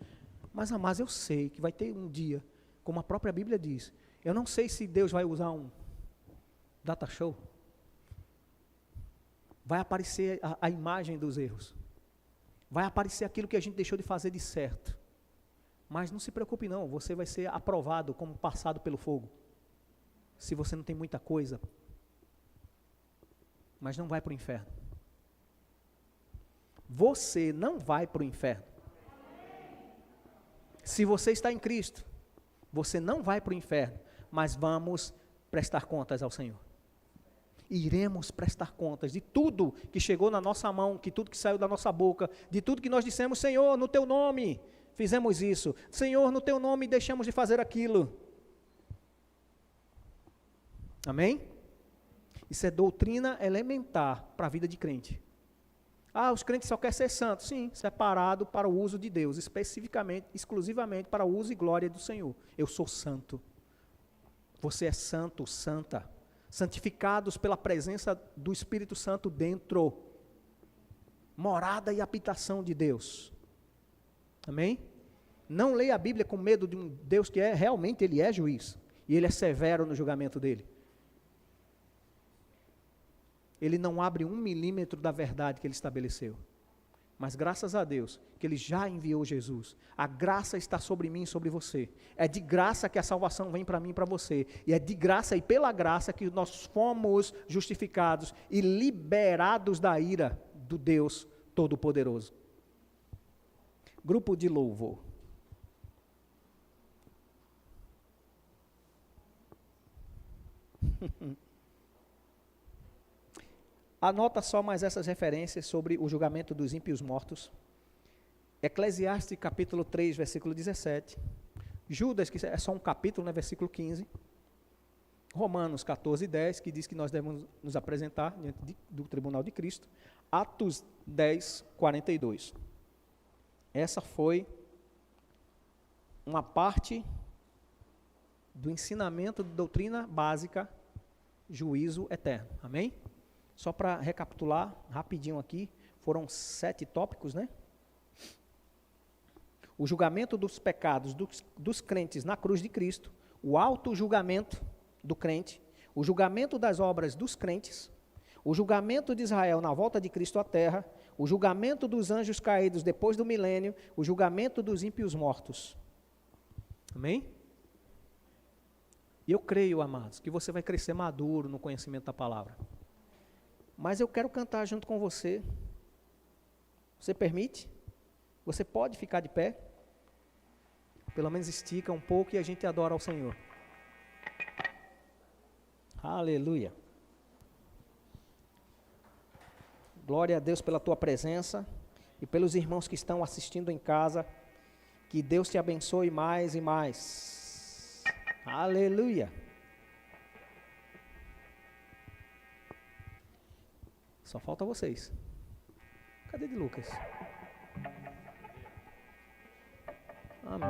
Mas, amados, eu sei que vai ter um dia, como a própria Bíblia diz, eu não sei se Deus vai usar um data show, vai aparecer a imagem dos erros. Vai aparecer aquilo que a gente deixou de fazer de certo. Mas não se preocupe não, você vai ser aprovado como passado pelo fogo. Se você não tem muita coisa. Mas não vai para o inferno. Você não vai para o inferno. Se você está em Cristo, você não vai para o inferno, mas vamos prestar contas ao Senhor. Iremos prestar contas de tudo que chegou na nossa mão, de tudo que saiu da nossa boca, de tudo que nós dissemos, Senhor, no Teu nome fizemos isso, Senhor, no Teu nome deixamos de fazer aquilo. Amém? Isso é doutrina elementar para a vida de crente. Os crentes só querem ser santos. Sim, separado para o uso de Deus, especificamente, exclusivamente para o uso e glória do Senhor. Eu sou santo. Você é santo, santa. Santificados pela presença do Espírito Santo dentro, morada e habitação de Deus. Amém? Não leia a Bíblia com medo de um Deus que realmente Ele é juiz, e Ele é severo no julgamento dEle. Ele não abre 1 milímetro da verdade que Ele estabeleceu. Mas graças a Deus, que Ele já enviou Jesus. A graça está sobre mim e sobre você. É de graça que a salvação vem para mim e para você. E é de graça e pela graça que nós fomos justificados e liberados da ira do Deus Todo-Poderoso. Grupo de louvor. Anota só mais essas referências sobre o julgamento dos ímpios mortos. Eclesiastes capítulo 3, versículo 17. Judas, que é só um capítulo, né, versículo 15. Romanos 14, 10, que diz que nós devemos nos apresentar diante do tribunal de Cristo. Atos 10, 42. Essa foi uma parte do ensinamento de doutrina básica, juízo eterno. Amém? Só para recapitular rapidinho aqui, foram 7 tópicos, né? O julgamento dos pecados dos crentes na cruz de Cristo, o auto-julgamento do crente, o julgamento das obras dos crentes, o julgamento de Israel na volta de Cristo à terra, o julgamento dos anjos caídos depois do milênio, o julgamento dos ímpios mortos. Amém? E eu creio, amados, que você vai crescer maduro no conhecimento da palavra. Mas eu quero cantar junto com você. Você permite? Você pode ficar de pé? Pelo menos estica um pouco e a gente adora ao Senhor. Aleluia. Glória a Deus pela tua presença e pelos irmãos que estão assistindo em casa. Que Deus te abençoe mais e mais. Aleluia. Só falta vocês. Cadê de Lucas? Amém.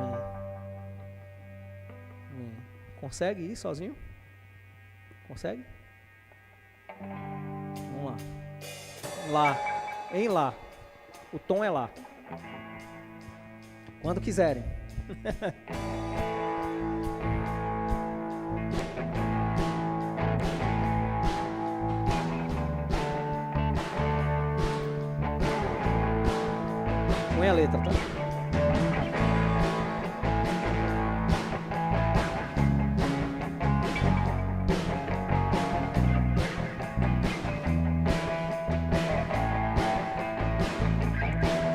Amém. Consegue ir sozinho? Consegue? Vamos lá. Lá. Em lá. O tom é lá. Quando quiserem. Põe a letra, tá?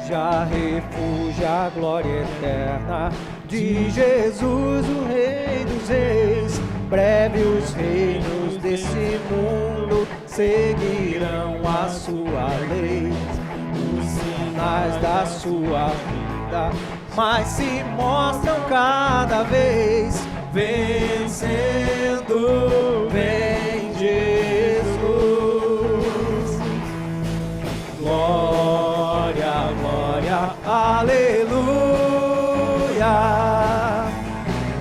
Já refúgio a glória eterna de Jesus, o Rei dos Reis. Breve os reinos desse mundo seguirão a sua lei, os sinais da sua vida, mas se mostram cada vez vencendo. Vem Jesus, glória, glória, aleluia,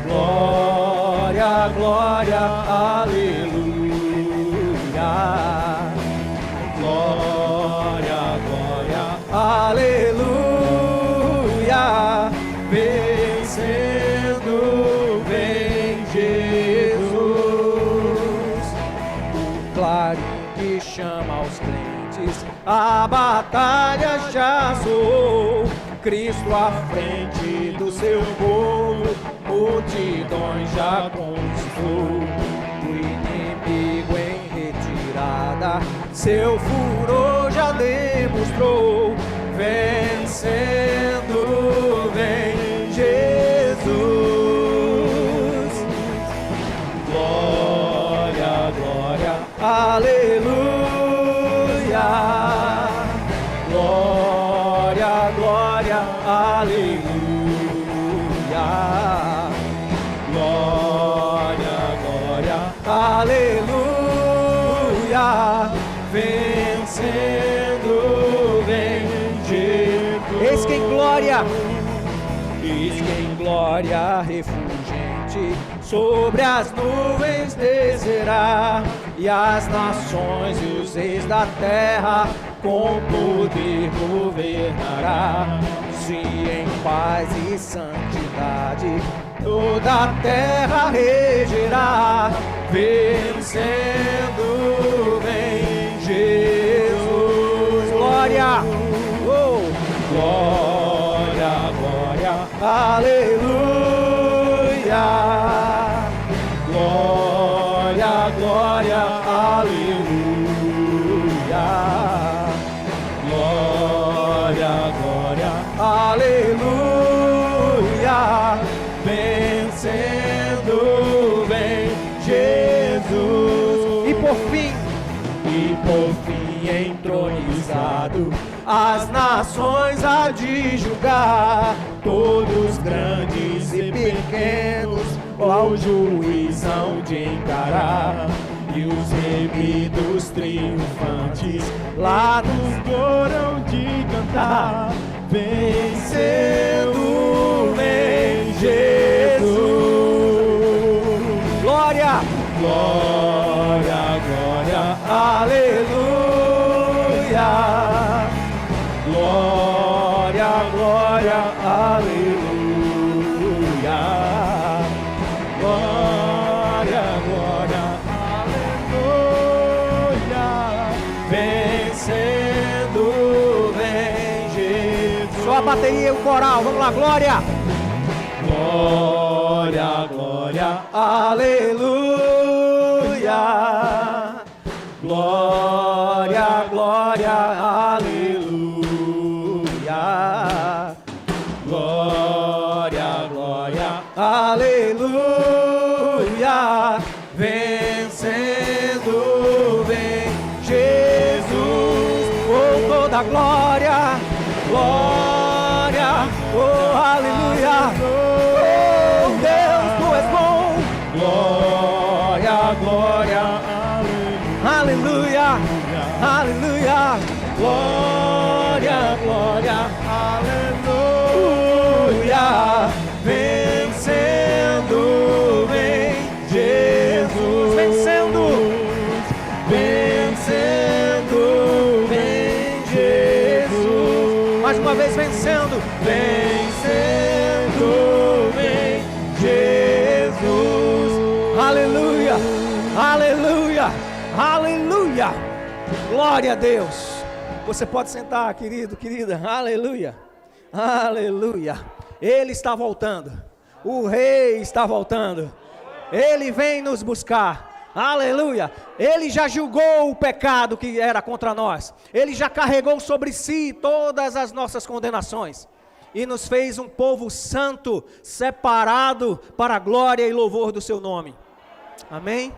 glória, glória, aleluia, glória, glória, aleluia, vencendo, vem Jesus, o clarim que chama os crentes, a batalha já soou, Cristo à frente do seu povo, multidões já conquistou, o inimigo em retirada, seu furor já demonstrou, vencendo, vem Jesus, glória, glória, aleluia, glória, glória, aleluia, glória, glória, aleluia, vencendo, vem Jesus. Eis que em glória refulgente sobre as nuvens descerá, e as nações e os reis da terra com poder governará. Se em paz e santidade toda a terra regerá, vencendo, vem Jesus. Glória, oh, glória, glória, aleluia, glória, glória, aleluia, glória, glória, aleluia, vencendo, vem Jesus. E por fim entronizado, as nações há de julgar, todos grandes e pequenos ao juiz hão de encarar, e os remidos triunfantes lá nos coro de cantar, vencendo, vem Jesus. Glória, glória, glória, aleluia, glória, glória, aleluia, glória, glória, aleluia, vencendo, vem Jesus. Só a bateria e o coral, vamos lá, glória, glória, glória, aleluia, glória, glória, aleluia, glória, glória, aleluia, vencendo, vem Jesus, oh toda glória, glória, oh aleluia, oh Deus, tu és bom, glória, glória, aleluia, aleluia, glória, glória, aleluia, vencendo, vem Jesus, vencendo, vencendo, vem Jesus, mais uma vez vencendo, vencendo, vem Jesus, aleluia, aleluia, aleluia, glória a Deus. Você pode sentar, querido, querida, aleluia, aleluia. Ele está voltando, o Rei está voltando, Ele vem nos buscar, aleluia. Ele já julgou o pecado que era contra nós, Ele já carregou sobre si todas as nossas condenações e nos fez um povo santo, separado para a glória e louvor do seu nome, amém?